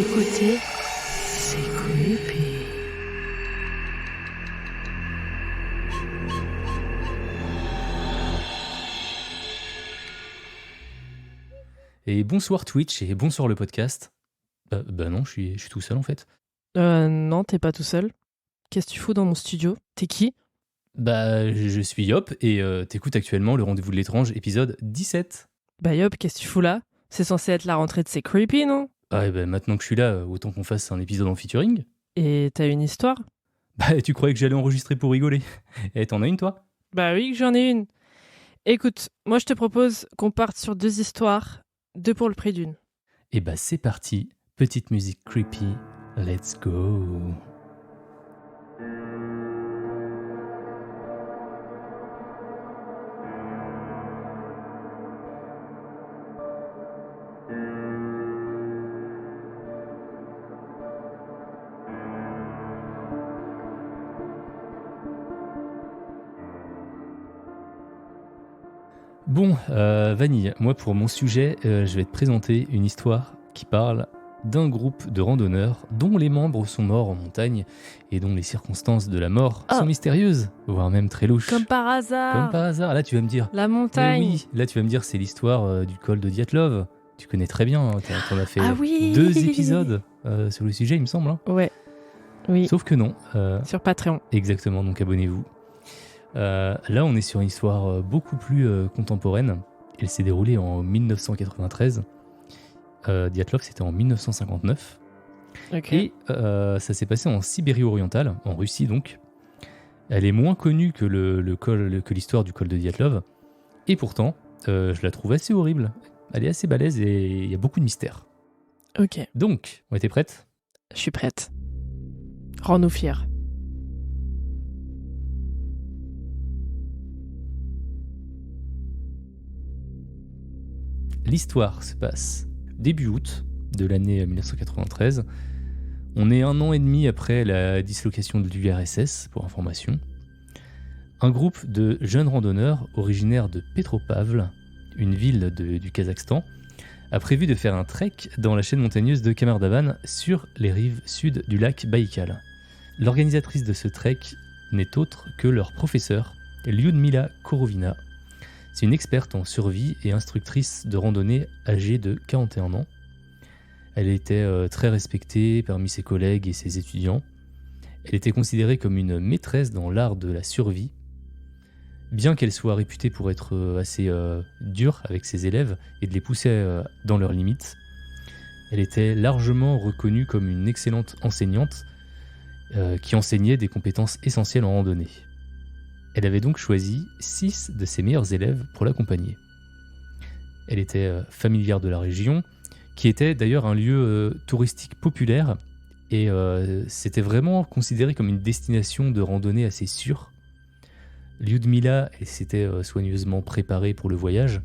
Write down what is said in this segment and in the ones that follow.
écoutez, c'est creepy. Et bonsoir Twitch et bonsoir le podcast. Bah non, je suis tout seul en fait. Non, t'es pas tout seul. Qu'est-ce que tu fous dans mon studio? T'es qui? Bah je suis Yop et t'écoutes actuellement le Rendez-vous de l'étrange épisode 17. Bah Yop, qu'est-ce que tu fous là? C'est censé être la rentrée de C'est creepy, non? Ah et bah maintenant que je suis là, autant qu'on fasse un épisode en featuring. Et t'as une histoire? Bah tu croyais que j'allais enregistrer pour rigoler. Et t'en as une toi? Bah oui, que j'en ai une. Écoute, moi je te propose qu'on parte sur 2 histoires, 2 pour le prix d'une. Et bah c'est parti, petite musique creepy, let's go. Bon, Vanille, moi pour mon sujet, je vais te présenter une histoire qui parle d'un groupe de randonneurs dont les membres sont morts en montagne et dont les circonstances de la mort sont mystérieuses, voire même très louches. Comme par hasard. Comme par hasard. Là, tu vas me dire. La Mais montagne. oui, là, tu vas me dire, c'est l'histoire du col de Dyatlov. Tu connais très bien, hein, t'en as fait Ah oui. 2 épisodes sur le sujet, il me semble. Hein. Ouais. Oui. Sauf que non. Sur Patreon. Exactement, donc abonnez-vous. Là, on est sur une histoire beaucoup plus contemporaine. Elle s'est déroulée en 1993. Dyatlov, c'était en 1959. Ok. Et ça s'est passé en Sibérie orientale, en Russie donc. Elle est moins connue que que l'histoire du col de Dyatlov. Et pourtant, je la trouve assez horrible. Elle est assez balèze et il y a beaucoup de mystères. Ok. Donc, t'es prête ? Je suis prête. Rends-nous fiers. L'histoire se passe début août de l'année 1993. On est 1 an et demi après la dislocation de l'URSS, pour information. Un groupe de jeunes randonneurs originaires de Petropavl, une ville du Kazakhstan, a prévu de faire un trek dans la chaîne montagneuse de Kamardavan sur les rives sud du lac Baïkal. L'organisatrice de ce trek n'est autre que leur professeur, Lyudmila Korovina. C'est une experte en survie et instructrice de randonnée âgée de 41 ans. Elle était très respectée parmi ses collègues et ses étudiants. Elle était considérée comme une maîtresse dans l'art de la survie. Bien qu'elle soit réputée pour être assez dure avec ses élèves et de les pousser dans leurs limites, elle était largement reconnue comme une excellente enseignante qui enseignait des compétences essentielles en randonnée. Elle avait donc choisi 6 de ses meilleurs élèves pour l'accompagner. Elle était familière de la région, qui était d'ailleurs un lieu touristique populaire, et c'était vraiment considéré comme une destination de randonnée assez sûre. Lyudmila, elle s'était soigneusement préparée pour le voyage.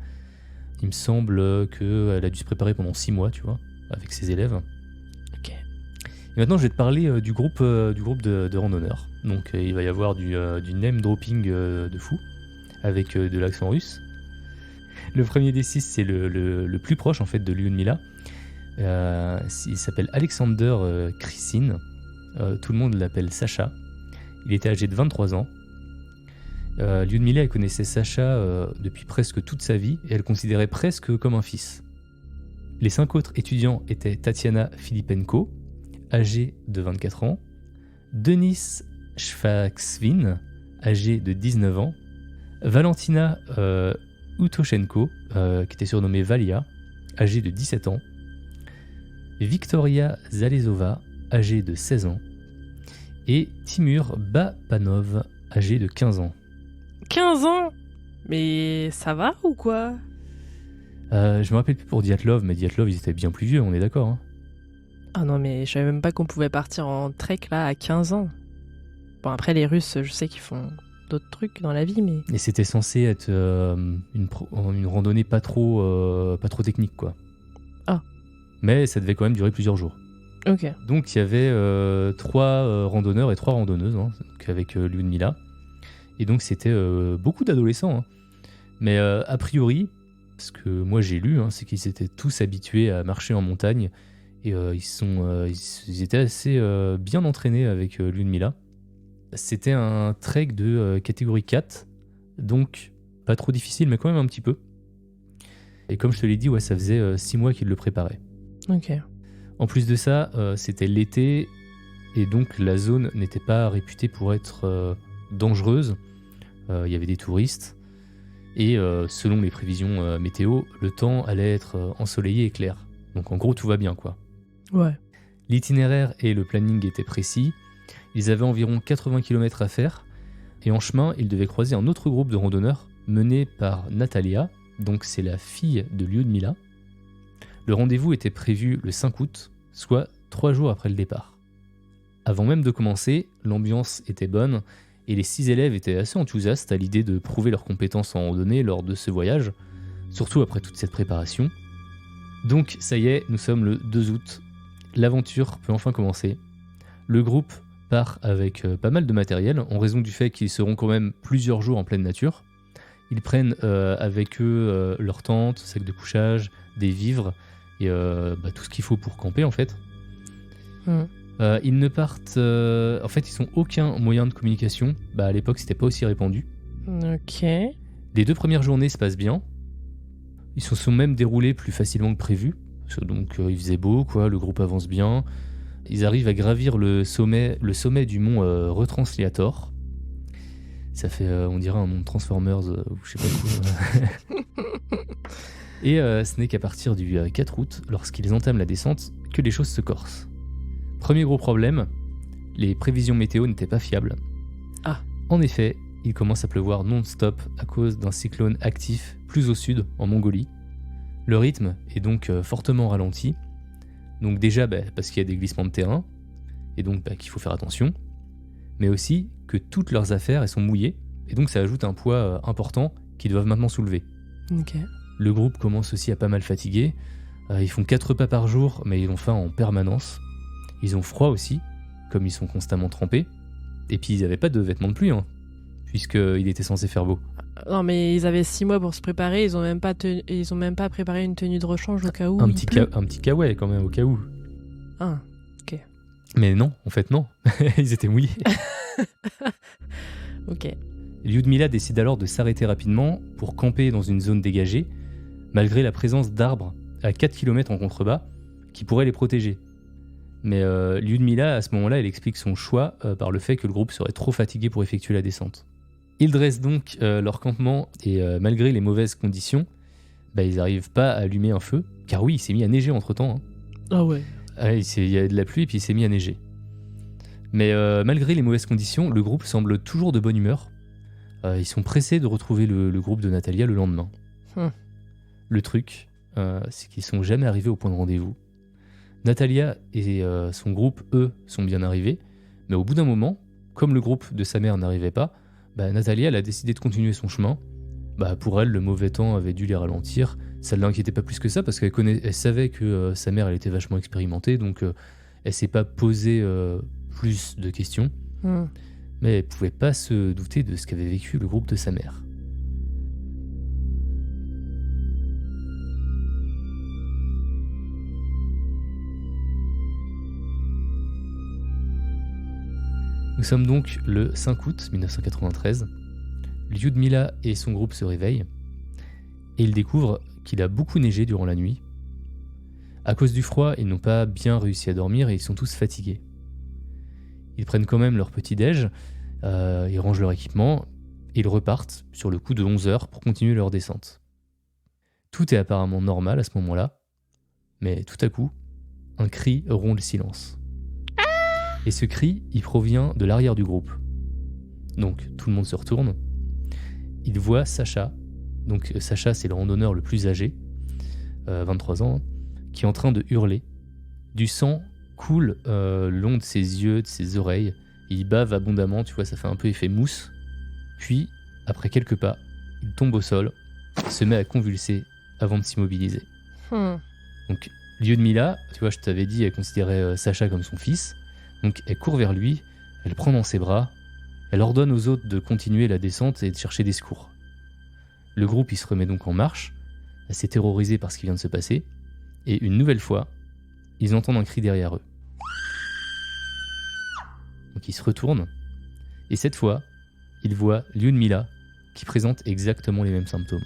Il me semble qu'elle a dû se préparer pendant 6 mois, tu vois, avec ses élèves. Ok. Et maintenant, je vais te parler du groupe de randonneurs. Donc, il va y avoir du name dropping de fou, avec de l'accent russe. Le premier des 6, c'est le plus proche en fait de Lyudmila. Il s'appelle Alexander Krysin. Tout le monde l'appelle Sacha. Il était âgé de 23 ans. Lyudmila, elle connaissait Sacha depuis presque toute sa vie et elle le considérait presque comme un fils. Les 5 autres étudiants étaient Tatiana Filipenko, âgée de 24 ans, Denis Shvaksvin, âgé de 19 ans, Valentina Utoshenko, qui était surnommée Valia, âgée de 17 ans, Victoria Zalezova, âgée de 16 ans, et Timur Bapanov, âgé de 15 ans. 15 ans? Mais ça va ou quoi? Je me rappelle plus pour Dyatlov, mais Dyatlov, ils étaient bien plus vieux, on est d'accord. Hein. Ah non, mais je savais même pas qu'on pouvait partir en trek là à 15 ans. Bon, après, les Russes, je sais qu'ils font d'autres trucs dans la vie, mais. Et c'était censé être une randonnée pas trop technique, quoi. Ah. Mais ça devait quand même durer plusieurs jours. Ok. Donc il y avait 3 randonneurs et 3 randonneuses, hein, donc avec Lyudmila. Et donc c'était beaucoup d'adolescents. Hein. Mais a priori, ce que moi j'ai lu, hein, c'est qu'ils étaient tous habitués à marcher en montagne Et ils étaient assez bien entraînés avec Ludmilla. C'était un trek de catégorie 4, donc pas trop difficile, mais quand même un petit peu. Et comme je te l'ai dit, ouais, ça faisait 6 mois qu'ils le préparaient. Ok. En plus de ça, c'était l'été, et donc la zone n'était pas réputée pour être dangereuse. Il y avait des touristes, et selon les prévisions météo, le temps allait être ensoleillé et clair. Donc en gros, tout va bien, quoi. Ouais. L'itinéraire et le planning étaient précis. Ils avaient environ 80 km à faire, et en chemin, ils devaient croiser un autre groupe de randonneurs mené par Natalia, donc c'est la fille de Lyudmila. Le rendez-vous était prévu le 5 août, soit 3 jours après le départ. Avant même de commencer, l'ambiance était bonne, et les 6 élèves étaient assez enthousiastes à l'idée de prouver leurs compétences en randonnée lors de ce voyage, surtout après toute cette préparation. Donc ça y est, nous sommes le 2 août, l'aventure peut enfin commencer. Le groupe part avec pas mal de matériel, en raison du fait qu'ils seront quand même plusieurs jours en pleine nature. Ils prennent avec eux leur tente, sac de couchage, des vivres, et tout ce qu'il faut pour camper en fait. Ils ne partent... en fait, ils n'ont aucun moyen de communication. À l'époque, c'était pas aussi répandu. Ok. Les 2 premières journées se passent bien. Ils se sont même déroulés plus facilement que prévu. Donc il faisait beau, quoi, le groupe avance bien. Ils arrivent à gravir le sommet du mont Retransliator. Ça fait, on dirait un nom de Transformers, ou je sais pas quoi. Et ce n'est qu'à partir du 4 août, lorsqu'ils entament la descente, que les choses se corsent. Premier gros problème, les prévisions météo n'étaient pas fiables. Ah. En effet, il commence à pleuvoir non-stop à cause d'un cyclone actif plus au sud, en Mongolie. Le rythme est donc fortement ralenti. Donc déjà parce qu'il y a des glissements de terrain, et donc qu'il faut faire attention, mais aussi que toutes leurs affaires elles sont mouillées, et donc ça ajoute un poids important qu'ils doivent maintenant soulever. Ok. Le groupe commence aussi à pas mal fatiguer. Ils font 4 repas par jour, mais ils ont faim en permanence. Ils ont froid aussi, comme ils sont constamment trempés. Et puis ils n'avaient pas de vêtements de pluie, puisqu'il était censé faire beau. Non, mais ils avaient 6 mois pour se préparer, ils ont même pas préparé une tenue de rechange au cas où. Un petit kawaii quand même, au cas où. Ah, ok. Mais non, en fait non, ils étaient mouillés. Ok. Lyudmila décide alors de s'arrêter rapidement pour camper dans une zone dégagée, malgré la présence d'arbres à 4 km en contrebas qui pourraient les protéger. Mais Lyudmila, à ce moment-là, elle explique son choix par le fait que le groupe serait trop fatigué pour effectuer la descente. Ils dressent donc leur campement et malgré les mauvaises conditions, ils n'arrivent pas à allumer un feu, car oui, il s'est mis à neiger entre-temps. Ah ouais. Il y a de la pluie et puis il s'est mis à neiger. Mais malgré les mauvaises conditions, le groupe semble toujours de bonne humeur. Ils sont pressés de retrouver le groupe de Natalia le lendemain. Le truc, c'est qu'ils sont jamais arrivés au point de rendez-vous. Natalia et son groupe, eux, sont bien arrivés, mais au bout d'un moment, comme le groupe de sa mère n'arrivait pas, Natalia elle a décidé de continuer son chemin. Pour elle, le mauvais temps avait dû les ralentir. Ça ne l'inquiétait pas plus que ça, parce qu'elle savait que sa mère elle était vachement expérimentée, donc elle s'est pas posé plus de questions. Mais elle pouvait pas se douter de ce qu'avait vécu le groupe de sa mère. Nous sommes donc le 5 août 1993. Lyudmila et son groupe se réveillent et ils découvrent qu'il a beaucoup neigé durant la nuit. À cause du froid, ils n'ont pas bien réussi à dormir et ils sont tous fatigués. Ils prennent quand même leur petit-déj, ils rangent leur équipement et ils repartent sur le coup de 11h pour continuer leur descente. Tout est apparemment normal à ce moment-là, mais tout à coup, un cri rompt le silence. Et ce cri, il provient de l'arrière du groupe. Donc tout le monde se retourne. Il voit Sacha. Donc Sacha, c'est le randonneur le plus âgé, 23 ans, qui est en train de hurler. Du sang coule le long de ses yeux, de ses oreilles. Il bave abondamment, tu vois, ça fait un peu effet mousse. Puis, après quelques pas, il tombe au sol, se met à convulser avant de s'immobiliser. Donc Lyudmila, tu vois, je t'avais dit, elle considérait Sacha comme son fils. Donc elle court vers lui, elle le prend dans ses bras, elle ordonne aux autres de continuer la descente et de chercher des secours. Le groupe il se remet donc en marche, assez terrorisé par ce qui vient de se passer, et une nouvelle fois, ils entendent un cri derrière eux. Donc ils se retournent, et cette fois, ils voient Lyudmila qui présente exactement les mêmes symptômes.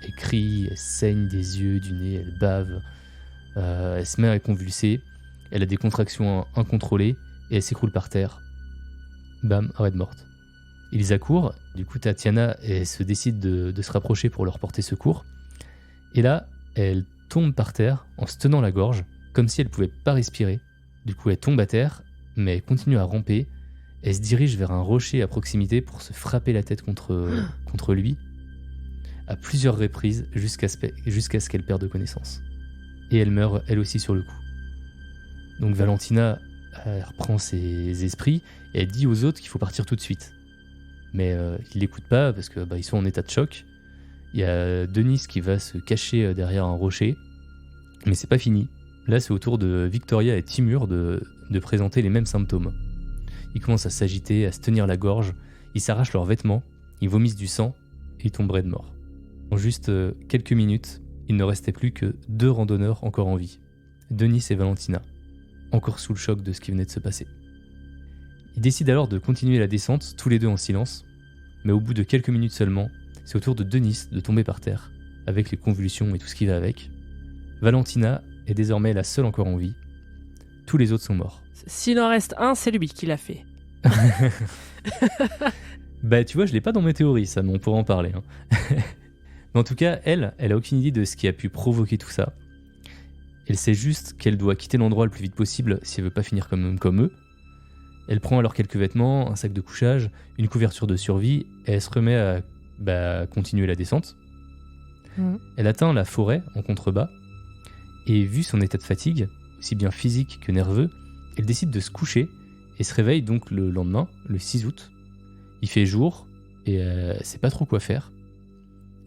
Elle crie, elle saigne des yeux, du nez, elle bave, elle se met à convulser, elle a des contractions incontrôlées, et elle s'écroule par terre. Bam, arrêt de morte. Ils accourent, du coup Tatiana elle se décide de se rapprocher pour leur porter secours, et là, elle tombe par terre en se tenant la gorge, comme si elle pouvait pas respirer. Du coup, elle tombe à terre, mais elle continue à ramper. Elle se dirige vers un rocher à proximité pour se frapper la tête contre lui, à plusieurs reprises, jusqu'à ce qu'elle perde connaissance. Et elle meurt, elle aussi, sur le coup. Donc Valentina elle reprend ses esprits, et elle dit aux autres qu'il faut partir tout de suite. Mais ils l'écoutent pas, parce que ils sont en état de choc. Il y a Denis qui va se cacher derrière un rocher, mais c'est pas fini. Là, c'est au tour de Victoria et Timur de présenter les mêmes symptômes. Ils commencent à s'agiter, à se tenir la gorge, ils s'arrachent leurs vêtements, ils vomissent du sang, et ils tomberaient de mort. En juste quelques minutes, il ne restait plus que 2 randonneurs encore en vie. Denis et Valentina, encore sous le choc de ce qui venait de se passer. Ils décident alors de continuer la descente, tous les deux en silence, mais au bout de quelques minutes seulement, c'est au tour de Denis de tomber par terre, avec les convulsions et tout ce qui va avec. Valentina est désormais la seule encore en vie. Tous les autres sont morts. S'il en reste un, c'est lui qui l'a fait. Tu vois, je l'ai pas dans mes théories, ça, mais on pourra en parler. Mais en tout cas, elle a aucune idée de ce qui a pu provoquer tout ça. Elle sait juste qu'elle doit quitter l'endroit le plus vite possible si elle veut pas finir comme eux. Elle prend alors quelques vêtements, un sac de couchage, une couverture de survie, et elle se remet à continuer la descente. Elle atteint la forêt en contrebas, et vu son état de fatigue, aussi bien physique que nerveux, elle décide de se coucher et se réveille donc le lendemain, le 6 août. Il fait jour et elle sait pas trop quoi faire.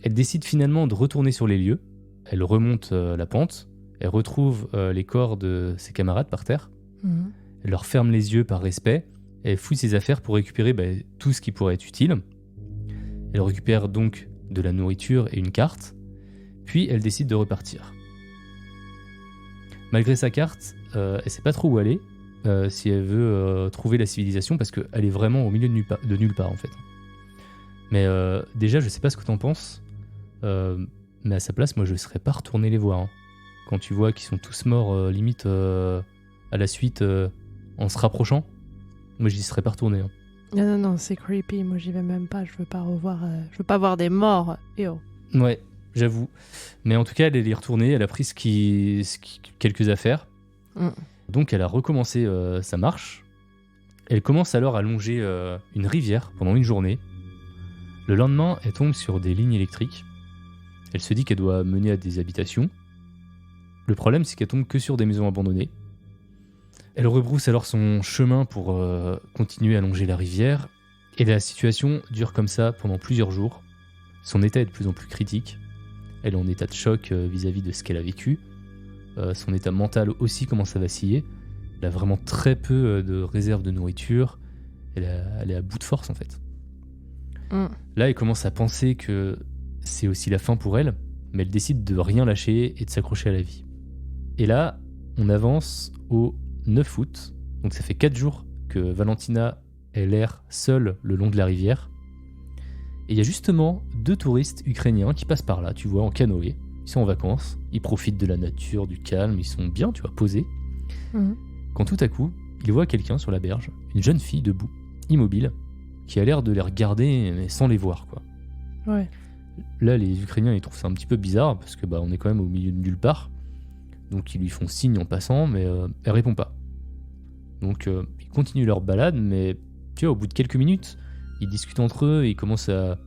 Elle décide finalement de retourner sur les lieux. Elle remonte la pente, elle retrouve les corps de ses camarades par terre. Elle leur ferme les yeux par respect, elle fouille ses affaires pour récupérer tout ce qui pourrait être utile. Elle récupère donc de la nourriture et une carte, puis elle décide de repartir. Malgré sa carte, elle sait pas trop où aller, si elle veut trouver la civilisation, parce qu'elle est vraiment au milieu de nulle part en fait. Mais déjà, je sais pas ce que t'en penses, mais à sa place, moi je serais pas retourné les voir. Quand tu vois qu'ils sont tous morts, limite à la suite, en se rapprochant, moi j'y serais pas retourné. Non, c'est creepy, moi j'y vais même pas, je veux pas voir des morts. Ouais, j'avoue. Mais en tout cas, elle est retournée, elle a pris quelques affaires. Donc elle a recommencé sa marche. Elle commence alors à longer une rivière pendant une journée. Le lendemain, elle tombe sur des lignes électriques. Elle se dit qu'elle doit mener à des habitations. Le problème, c'est qu'elle tombe que sur des maisons abandonnées. Elle rebrousse alors son chemin pour continuer à longer la rivière. Et la situation dure comme ça pendant plusieurs jours. Son état est de plus en plus critique. Elle est en état de choc vis-à-vis de ce qu'elle a vécu. Son état mental aussi commence à vaciller. Elle a vraiment très peu de réserves de nourriture. Elle est à bout de force en fait. Là, elle commence à penser que c'est aussi la fin pour elle, mais elle décide de rien lâcher et de s'accrocher à la vie. Et là, on avance au 9 août, donc ça fait 4 jours que Valentina elle erre seule le long de la rivière. Et il y a justement 2 touristes ukrainiens qui passent par là, tu vois, en canoë. Ils sont en vacances, ils profitent de la nature, du calme, ils sont bien, tu vois, posés. Quand tout à coup, ils voient quelqu'un sur la berge, une jeune fille debout, immobile, qui a l'air de les regarder mais sans les voir, quoi. Ouais. Là, les Ukrainiens, ils trouvent ça un petit peu bizarre, parce que on est quand même au milieu de nulle part. Donc ils lui font signe en passant, mais elle répond pas. Donc ils continuent leur balade, mais tu vois, au bout de quelques minutes, ils discutent entre eux et ils commencent à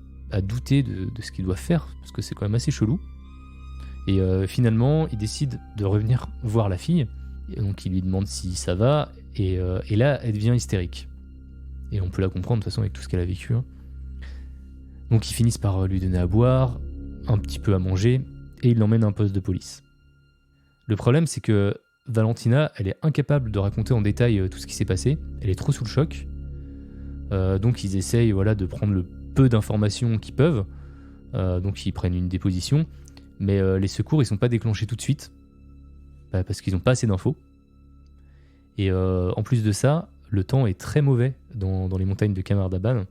douter de ce qu'ils doivent faire, parce que c'est quand même assez chelou. Et finalement, ils décident de revenir voir la fille. Et donc ils lui demandent si ça va, et là, elle devient hystérique. Et on peut la comprendre de toute façon avec tout ce qu'elle a vécu. Donc ils finissent par lui donner à boire, un petit peu à manger, et ils l'emmènent à un poste de police. Le problème, c'est que Valentina, elle est incapable de raconter en détail tout ce qui s'est passé. Elle est trop sous le choc. Donc ils essayent de prendre le peu d'informations qu'ils peuvent. Donc ils prennent une déposition. Mais les secours, ils sont pas déclenchés tout de suite. parce qu'ils n'ont pas assez d'infos. Et en plus de ça, le temps est très mauvais dans les montagnes de Kamardaban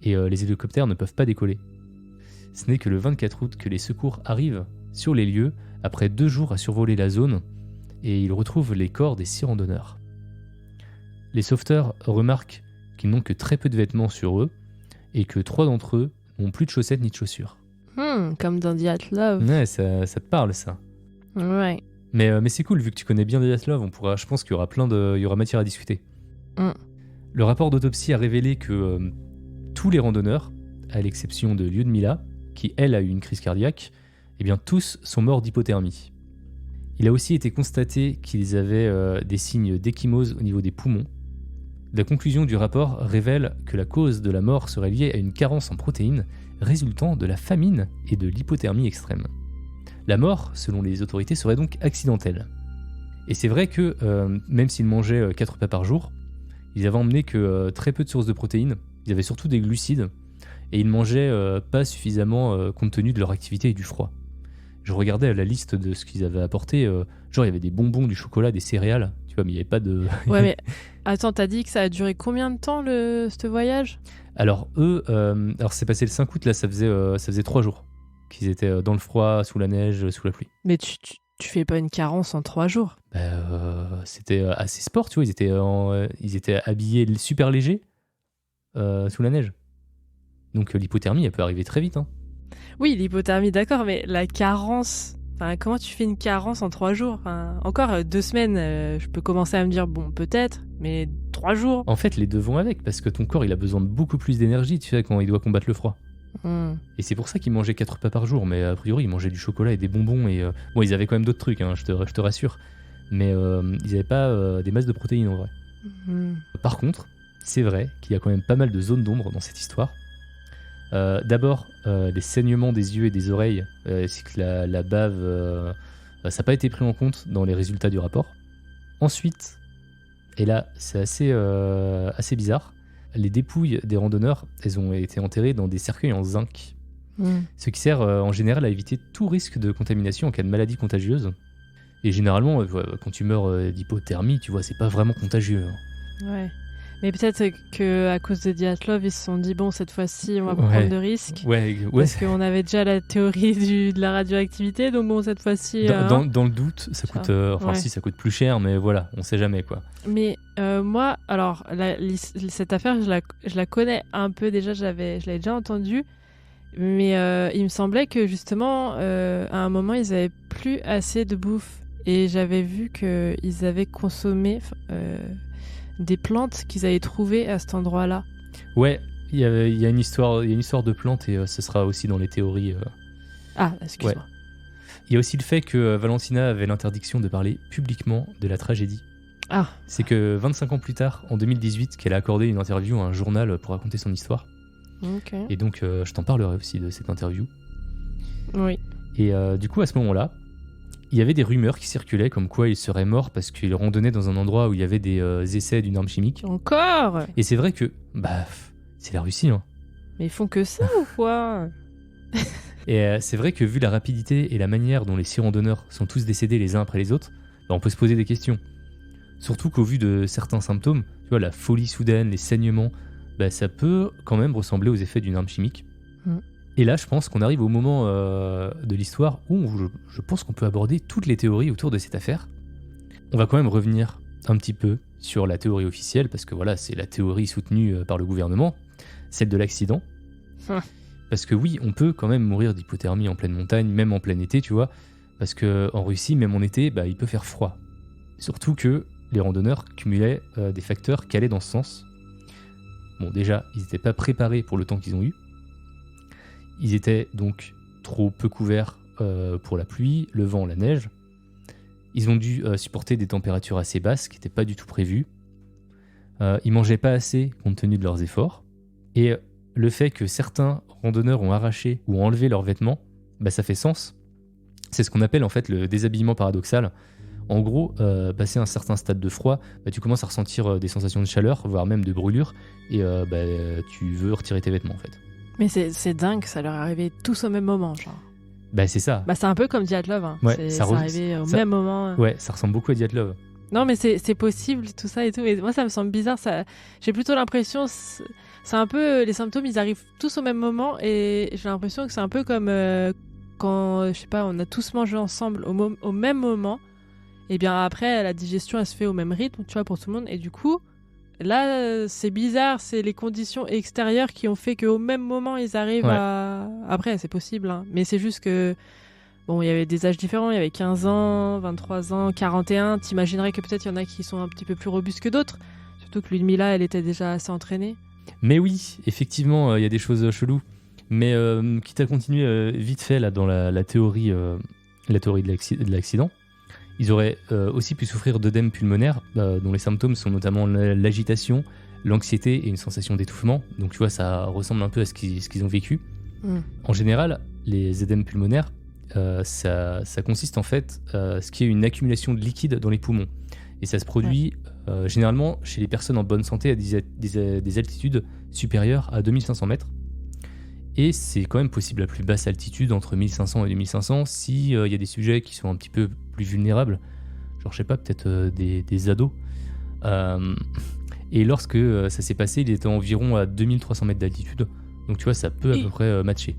et les hélicoptères ne peuvent pas décoller. Ce n'est que le 24 août que les secours arrivent sur les lieux après 2 jours à survoler la zone et ils retrouvent les corps des 6 randonneurs. Les sauveteurs remarquent qu'ils n'ont que très peu de vêtements sur eux et que 3 d'entre eux n'ont plus de chaussettes ni de chaussures. Comme dans Dyatlov. Ouais, ça te parle ça. Ouais. Mais c'est cool, vu que tu connais bien Dyatlov, je pense qu'il y aura il y aura matière à discuter. Le rapport d'autopsie a révélé que tous les randonneurs, à l'exception de Lyudmila, qui elle a eu une crise cardiaque, eh bien tous sont morts d'hypothermie. Il a aussi été constaté qu'ils avaient des signes d'échymose au niveau des poumons. La conclusion du rapport révèle que la cause de la mort serait liée à une carence en protéines résultant de la famine et de l'hypothermie extrême. La mort, selon les autorités, serait donc accidentelle. Et c'est vrai que même s'ils mangeaient 4 repas par jour, ils avaient emmené que très peu de sources de protéines, ils avaient surtout des glucides, et ils ne mangeaient pas suffisamment compte tenu de leur activité et du froid. Je regardais la liste de ce qu'ils avaient apporté, genre il y avait des bonbons, du chocolat, des céréales, tu vois, mais il n'y avait pas de... Ouais, mais attends, t'as dit que ça a duré combien de temps, ce voyage ? Alors eux, c'est passé le 5 août, là ça faisait 3 jours qu'ils étaient dans le froid, sous la neige, sous la pluie. Mais tu fais pas une carence en 3 jours ? C'était assez sport, tu vois, ils étaient habillés super légers sous la neige. Donc l'hypothermie, elle peut arriver très vite. Hein. Oui, l'hypothermie, d'accord, mais la carence... comment tu fais une carence en 3 jours ? Encore 2 semaines, je peux commencer à me dire, bon, peut-être, mais 3 jours... En fait, les deux vont avec, parce que ton corps, il a besoin de beaucoup plus d'énergie, tu sais, quand il doit combattre le froid. Et c'est pour ça qu'ils mangeaient 4 repas par jour, mais a priori, ils mangeaient du chocolat et des bonbons, et... Bon, ils avaient quand même d'autres trucs, hein, je te rassure, mais ils n'avaient pas des masses de protéines, en vrai. Par contre, c'est vrai qu'il y a quand même pas mal de zones d'ombre dans cette histoire. D'abord, les saignements des yeux et des oreilles, ainsi que la bave, ça n'a pas été pris en compte dans les résultats du rapport. Ensuite, et là c'est assez bizarre, les dépouilles des randonneurs, elles ont été enterrées dans des cercueils en zinc, ce qui sert en général à éviter tout risque de contamination en cas de maladie contagieuse. Et généralement, quand tu meurs d'hypothermie, tu vois, c'est pas vraiment contagieux. Hein. Ouais. Mais peut-être qu'à cause de Dyatlov, ils se sont dit, bon, cette fois-ci, on va pas prendre de risques. Ouais. Parce qu'on avait déjà la théorie de la radioactivité, donc bon, cette fois-ci... Dans le doute, ça coûte... si, ça coûte plus cher, mais voilà, on sait jamais, quoi. Mais moi, alors, cette affaire, je la connais un peu déjà, je l'avais déjà entendue, mais il me semblait que, justement, à un moment, ils avaient plus assez de bouffe. Et j'avais vu qu'ils avaient consommé... des plantes qu'ils avaient trouvées à cet endroit-là. Ouais, il y a une histoire de plantes et ce sera aussi dans les théories. Ah, excuse-moi. Ouais. Il y a aussi le fait que Valentina avait l'interdiction de parler publiquement de la tragédie. Ah. C'est que 25 ans plus tard, en 2018, qu'elle a accordé une interview à un journal pour raconter son histoire. Ok. Et donc, je t'en parlerai aussi de cette interview. Oui. Et du coup, à ce moment-là, il y avait des rumeurs qui circulaient comme quoi il serait mort parce qu'il randonnait dans un endroit où il y avait des essais d'une arme chimique. Encore ? Et c'est vrai que, c'est la Russie, hein. Mais ils font que ça ou quoi ? Et c'est vrai que vu la rapidité et la manière dont les 6 randonneurs sont tous décédés les uns après les autres, on peut se poser des questions. Surtout qu'au vu de certains symptômes, tu vois, la folie soudaine, les saignements, ça peut quand même ressembler aux effets d'une arme chimique. Et là, je pense qu'on arrive au moment de l'histoire où je pense qu'on peut aborder toutes les théories autour de cette affaire. On va quand même revenir un petit peu sur la théorie officielle, parce que voilà, c'est la théorie soutenue par le gouvernement, celle de l'accident. Parce que oui, on peut quand même mourir d'hypothermie en pleine montagne, même en plein été, tu vois, parce qu'en Russie, même en été, il peut faire froid. Surtout que les randonneurs cumulaient des facteurs qui allaient dans ce sens. Bon, déjà, ils n'étaient pas préparés pour le temps qu'ils ont eu. Ils étaient donc trop peu couverts pour la pluie, le vent, la neige. Ils ont dû supporter des températures assez basses qui n'étaient pas du tout prévues. Ils mangeaient pas assez compte tenu de leurs efforts. Et le fait que certains randonneurs ont arraché ou enlevé leurs vêtements, ça fait sens. C'est ce qu'on appelle en fait le déshabillement paradoxal. En gros, passé un certain stade de froid, tu commences à ressentir des sensations de chaleur, voire même de brûlure, et tu veux retirer tes vêtements en fait. Mais c'est dingue, ça leur est arrivé tous au même moment, genre. Bah c'est ça. Bah, c'est un peu comme Dyatlov. Hein. Ouais, c'est arrivé au même moment. Ouais, ça ressemble beaucoup à Dyatlov. Non, mais c'est possible, tout ça et tout. Mais moi, ça me semble bizarre. J'ai plutôt l'impression... C'est un peu... Les symptômes, ils arrivent tous au même moment. Et j'ai l'impression que c'est un peu comme quand, je sais pas, on a tous mangé ensemble au même moment. Et bien après, la digestion, elle se fait au même rythme, tu vois, pour tout le monde. Et du coup, là, c'est bizarre. C'est les conditions extérieures qui ont fait qu'au même moment, ils arrivent à... Après, c'est possible, hein. Mais c'est juste que... Bon, il y avait des âges différents, il y avait 15 ans, 23 ans, 41. T'imaginerais que peut-être il y en a qui sont un petit peu plus robustes que d'autres. Surtout que Ludmilla, elle était déjà assez entraînée. Mais oui, effectivement, il y a des choses cheloues. Mais quitte à continuer vite fait là, dans la théorie de l'accident, ils auraient aussi pu souffrir d'œdème pulmonaire, dont les symptômes sont notamment l'agitation, l'anxiété et une sensation d'étouffement. Donc tu vois, ça ressemble un peu à ce qu'ils ont vécu. En général, les œdèmes pulmonaires, ça consiste en fait ce qui est une accumulation de liquide dans les poumons. Et ça se produit généralement chez les personnes en bonne santé à des altitudes supérieures à 2500 mètres. Et c'est quand même possible à plus basse altitude, entre 1500 et 2500, s'il y a des sujets qui sont un petit peu plus vulnérables, genre je sais pas, peut-être des ados. Et lorsque ça s'est passé, il était environ à 2300 mètres d'altitude. Donc tu vois, ça peut à peu près matcher.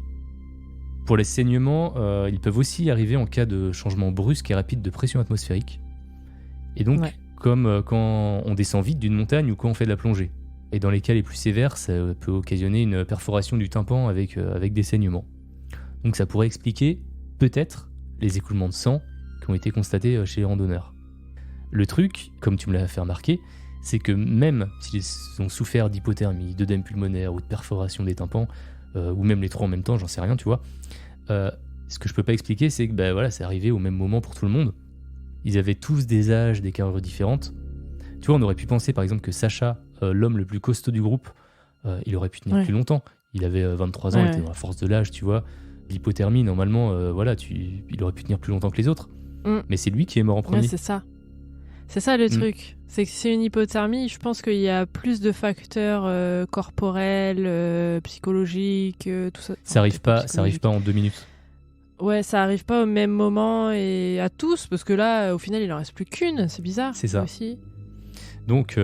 Pour les saignements, ils peuvent aussi arriver en cas de changement brusque et rapide de pression atmosphérique. Et donc, comme quand on descend vite d'une montagne ou quand on fait de la plongée. Et dans les cas les plus sévères, ça peut occasionner une perforation du tympan avec des saignements. Donc ça pourrait expliquer, peut-être, les écoulements de sang qui ont été constatés chez les randonneurs. Le truc, comme tu me l'as fait remarquer, c'est que même s'ils ont souffert d'hypothermie, d'œdème pulmonaire ou de perforation des tympans, ou même les trois en même temps, j'en sais rien, tu vois. Ce que je peux pas expliquer, c'est que voilà, c'est arrivé au même moment pour tout le monde. Ils avaient tous des âges, des carrures différentes. Tu vois, on aurait pu penser par exemple que Sacha, l'homme le plus costaud du groupe, il aurait pu tenir plus longtemps. Il avait 23 ans, il était dans la force de l'âge, tu vois. L'hypothermie, normalement, il aurait pu tenir plus longtemps que les autres. Mais c'est lui qui est mort en premier. Ouais, c'est ça. C'est ça le truc. C'est que si c'est une hypothermie, je pense qu'il y a plus de facteurs corporels, psychologiques, tout ça. Ça arrive pas en 2 minutes. Ouais, ça arrive pas au même moment et à tous, parce que là, au final, il en reste plus qu'une. C'est bizarre. C'est ça. Aussi. Donc,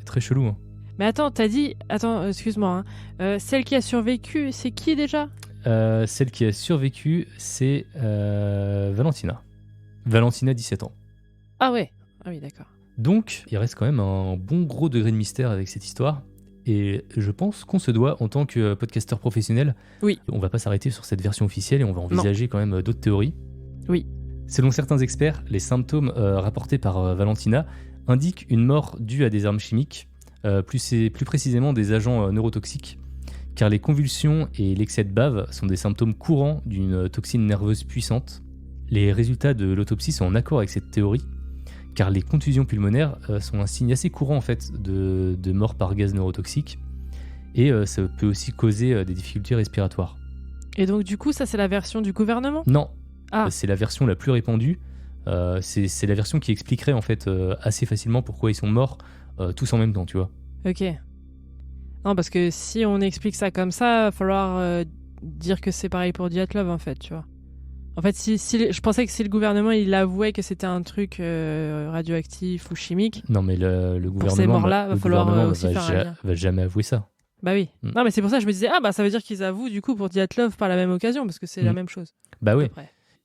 très chelou. Hein. Mais attends, t'as dit... Attends, excuse-moi. Hein. Celle qui a survécu, c'est qui déjà ? Celle qui a survécu, c'est Valentina. Valentina, 17 ans. Ah ouais. Ah oui, d'accord. Donc, il reste quand même un bon gros degré de mystère avec cette histoire. Et je pense qu'on se doit, en tant que podcasteur professionnel, on va pas s'arrêter sur cette version officielle et on va envisager quand même d'autres théories. Oui. Selon certains experts, les symptômes rapportés par Valentina indiquent une mort due à des armes chimiques, plus précisément des agents neurotoxiques, car les convulsions et l'excès de bave sont des symptômes courants d'une toxine nerveuse puissante. Les résultats de l'autopsie sont en accord avec cette théorie, car les contusions pulmonaires sont un signe assez courant en fait de mort par gaz neurotoxique, et ça peut aussi causer des difficultés respiratoires. Et donc du coup, ça c'est la version du gouvernement ? Non, c'est la version la plus répandue. C'est la version qui expliquerait en fait assez facilement pourquoi ils sont morts tous en même temps, tu vois. Ok. Non, parce que si on explique ça comme ça, il va falloir dire que c'est pareil pour Dyatlov en fait, tu vois. En fait, je pensais que si le gouvernement il avouait que c'était un truc radioactif ou chimique. Non, mais le gouvernement, pour ces morts-là, va falloir aussi va jamais avouer ça. Bah oui. Non, mais c'est pour ça que je me disais ça veut dire qu'ils avouent du coup pour Dyatlov par la même occasion parce que c'est la même chose. Bah oui.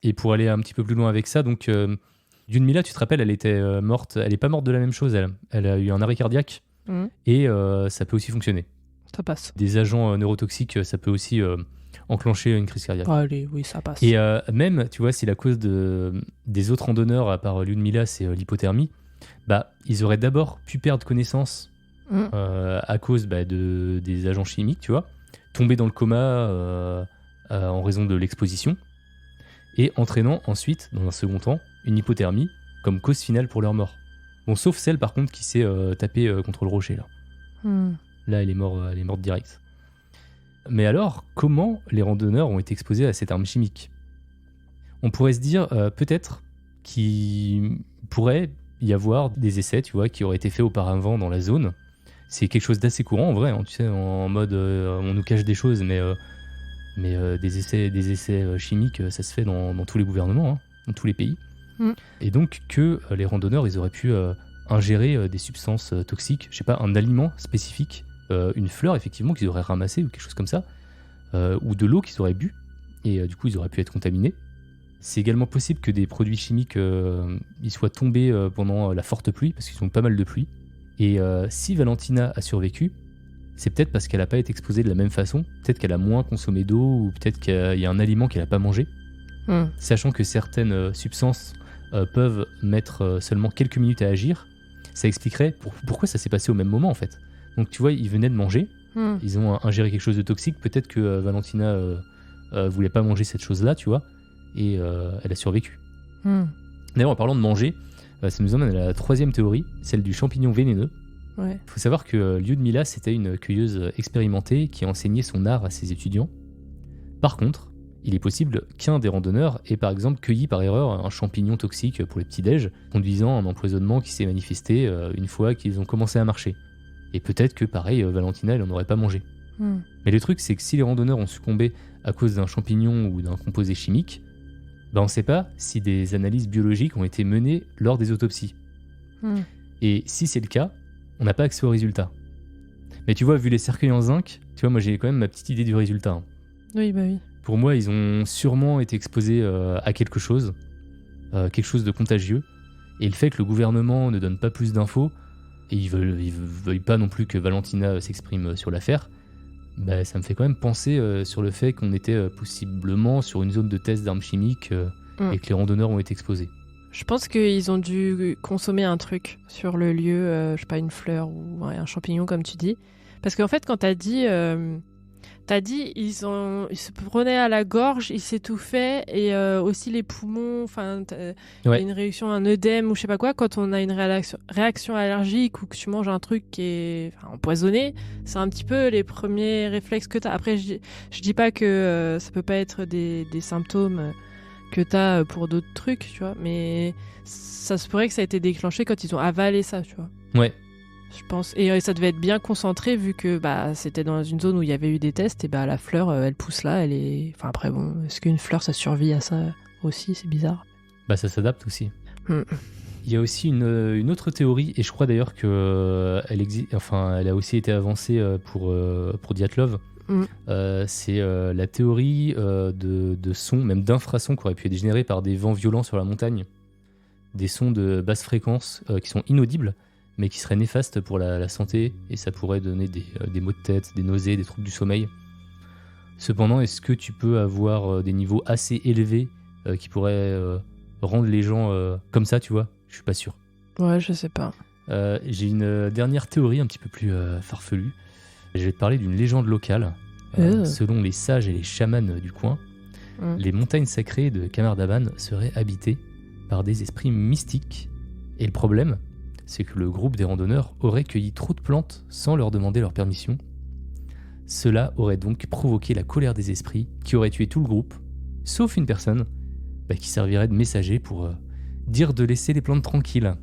Et pour aller un petit peu plus loin avec ça, donc Ludmilla, tu te rappelles, elle était morte. Elle est pas morte de la même chose. Elle a eu un arrêt cardiaque et ça peut aussi fonctionner. Ça passe. Des agents neurotoxiques, ça peut aussi enclencher une crise cardiaque. Allez, oui, ça passe. Et même, tu vois, si la cause des autres randonneurs, à part Ludmilla, c'est l'hypothermie, ils auraient d'abord pu perdre connaissance à cause des agents chimiques, tu vois, tomber dans le coma en raison de l'exposition, et entraînant ensuite, dans un second temps, une hypothermie comme cause finale pour leur mort. Bon, sauf celle, par contre, qui s'est tapée contre le rocher, là. Là, elle est morte direct. Mais alors, comment les randonneurs ont été exposés à cette arme chimique ? On pourrait se dire, peut-être qu'il pourrait y avoir des essais, tu vois, qui auraient été faits auparavant dans la zone. C'est quelque chose d'assez courant, en vrai, hein, tu sais, en mode, on nous cache des choses, mais Mais des essais chimiques, ça se fait dans tous les gouvernements, hein, dans tous les pays. Et donc que les randonneurs, ils auraient pu ingérer des substances toxiques, je sais pas, un aliment spécifique, une fleur effectivement qu'ils auraient ramassée ou quelque chose comme ça, ou de l'eau qu'ils auraient bu, et du coup ils auraient pu être contaminés. C'est également possible que des produits chimiques ils soient tombés pendant la forte pluie, parce qu'ils ont pas mal de pluie. Et si Valentina a survécu, c'est peut-être parce qu'elle n'a pas été exposée de la même façon, peut-être qu'elle a moins consommé d'eau, ou peut-être qu'il y a un aliment qu'elle n'a pas mangé. Sachant que certaines substances peuvent mettre seulement quelques minutes à agir, ça expliquerait pourquoi ça s'est passé au même moment en fait. Donc tu vois, ils venaient de manger, ils ont ingéré quelque chose de toxique, peut-être que Valentina voulait pas manger cette chose-là, tu vois, et elle a survécu. D'ailleurs, en parlant de manger, ça nous emmène à la troisième théorie, celle du champignon vénéneux. Ouais. Il faut savoir que Lyudmila, c'était une cueilleuse expérimentée qui enseignait son art à ses étudiants. Par contre, il est possible qu'un des randonneurs ait par exemple cueilli par erreur un champignon toxique pour les petits-déj, conduisant à un empoisonnement qui s'est manifesté une fois qu'ils ont commencé à marcher. Et peut-être que pareil, Valentina, elle n'en aurait pas mangé. Mais le truc, c'est que si les randonneurs ont succombé à cause d'un champignon ou d'un composé chimique, on ne sait pas si des analyses biologiques ont été menées lors des autopsies. Et si c'est le cas, on n'a pas accès aux résultats. Mais tu vois, vu les cercueils en zinc, tu vois, moi j'ai quand même ma petite idée du résultat. Hein. Oui, bah oui. Pour moi, ils ont sûrement été exposés à quelque chose de contagieux. Et le fait que le gouvernement ne donne pas plus d'infos, et ils veulent pas non plus que Valentina s'exprime sur l'affaire, bah, ça me fait quand même penser sur le fait qu'on était possiblement sur une zone de test d'armes chimiques et que les randonneurs ont été exposés. Je pense qu'ils ont dû consommer un truc sur le lieu, je sais pas, une fleur ou un champignon comme tu dis. Parce qu'en fait, quand t'as dit ils se prenaient à la gorge, ils s'étouffaient et aussi les poumons, enfin, y a une réaction, un œdème ou je sais pas quoi. Quand on a une réaction allergique ou que tu manges un truc qui est empoisonné, c'est un petit peu les premiers réflexes que t'as. Après, je dis pas que ça peut pas être des symptômes que t'as pour d'autres trucs, tu vois, mais ça se pourrait que ça a été déclenché quand ils ont avalé ça, tu vois. Ouais. Je pense. Et ça devait être bien concentré vu que c'était dans une zone où il y avait eu des tests et la fleur, elle pousse là, elle est... Enfin après, bon, est-ce qu'une fleur, ça survit à ça aussi? C'est bizarre. Bah ça s'adapte aussi. Il y a aussi une autre théorie, et je crois d'ailleurs qu'elle elle a aussi été avancée pour Dyatlov. C'est la théorie de sons, même d'infrasons qui auraient pu être générés par des vents violents sur la montagne. Des sons de basse fréquence qui sont inaudibles, mais qui seraient néfastes pour la santé, et ça pourrait donner des maux de tête, des nausées, des troubles du sommeil. Cependant, est-ce que tu peux avoir des niveaux assez élevés qui pourraient rendre les gens comme ça, tu vois? Je suis pas sûr. Ouais, je sais pas. J'ai une dernière théorie un petit peu plus farfelue. Je vais te parler d'une légende locale. Selon les sages et les chamans du coin, les montagnes sacrées de Kamardaban seraient habitées par des esprits mystiques. Et le problème, c'est que le groupe des randonneurs aurait cueilli trop de plantes sans leur demander leur permission. Cela aurait donc provoqué la colère des esprits qui auraient tué tout le groupe, sauf une personne qui servirait de messager pour dire de laisser les plantes tranquilles.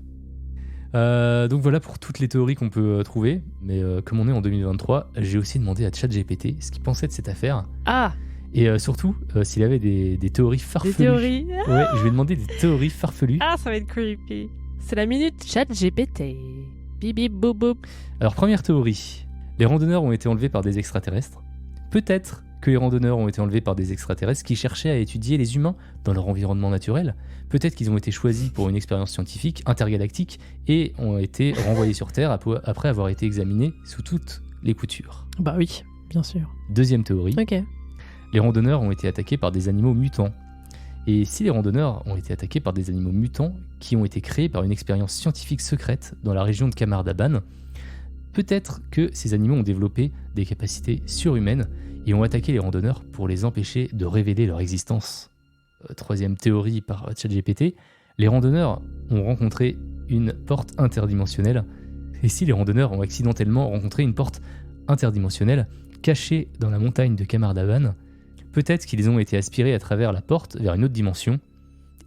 Donc voilà pour toutes les théories qu'on peut trouver, mais comme on est en 2023, j'ai aussi demandé à ChatGPT ce qu'il pensait de cette affaire. Ah! Et surtout, s'il avait des théories farfelues. Des théories? Ouais, je lui ai demandé des théories farfelues. Ah, ça va être creepy. C'est la minute ChatGPT. Bip bip boop boop. Alors première théorie, les randonneurs ont été enlevés par des extraterrestres. Peut-être que les randonneurs ont été enlevés par des extraterrestres qui cherchaient à étudier les humains dans leur environnement naturel. Peut-être qu'ils ont été choisis pour une expérience scientifique intergalactique et ont été renvoyés sur Terre après avoir été examinés sous toutes les coutures. Bah oui, bien sûr. Deuxième théorie, les randonneurs ont été attaqués par des animaux mutants. Et si les randonneurs ont été attaqués par des animaux mutants qui ont été créés par une expérience scientifique secrète dans la région de Kamardaban, peut-être que ces animaux ont développé des capacités surhumaines et ont attaqué les randonneurs pour les empêcher de révéler leur existence. Troisième théorie par ChatGPT, les randonneurs ont rencontré une porte interdimensionnelle. Et si les randonneurs ont accidentellement rencontré une porte interdimensionnelle cachée dans la montagne de Kamardaban, peut-être qu'ils ont été aspirés à travers la porte vers une autre dimension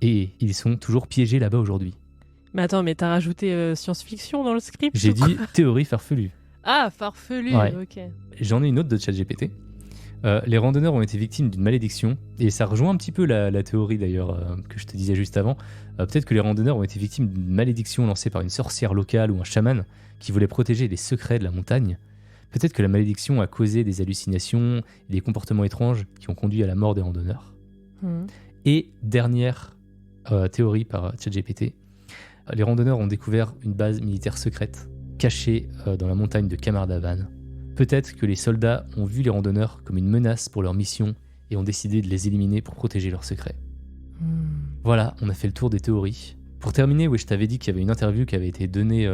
et ils sont toujours piégés là-bas aujourd'hui. Mais attends, mais t'as rajouté science-fiction dans le script? J'ai dit théorie farfelue. Ah, farfelu, ouais. Ok. J'en ai une autre de ChatGPT. Les randonneurs ont été victimes d'une malédiction, et ça rejoint un petit peu la théorie d'ailleurs que je te disais juste avant. Peut-être que les randonneurs ont été victimes d'une malédiction lancée par une sorcière locale ou un chaman qui voulait protéger les secrets de la montagne. Peut-être que la malédiction a causé des hallucinations et des comportements étranges qui ont conduit à la mort des randonneurs. Et dernière théorie par ChatGPT, les randonneurs ont découvert une base militaire secrète cachée dans la montagne de Kamardavan. Peut-être que les soldats ont vu les randonneurs comme une menace pour leur mission et ont décidé de les éliminer pour protéger leurs secrets. Voilà, on a fait le tour des théories. Pour terminer, je t'avais dit qu'il y avait une interview qui avait été donnée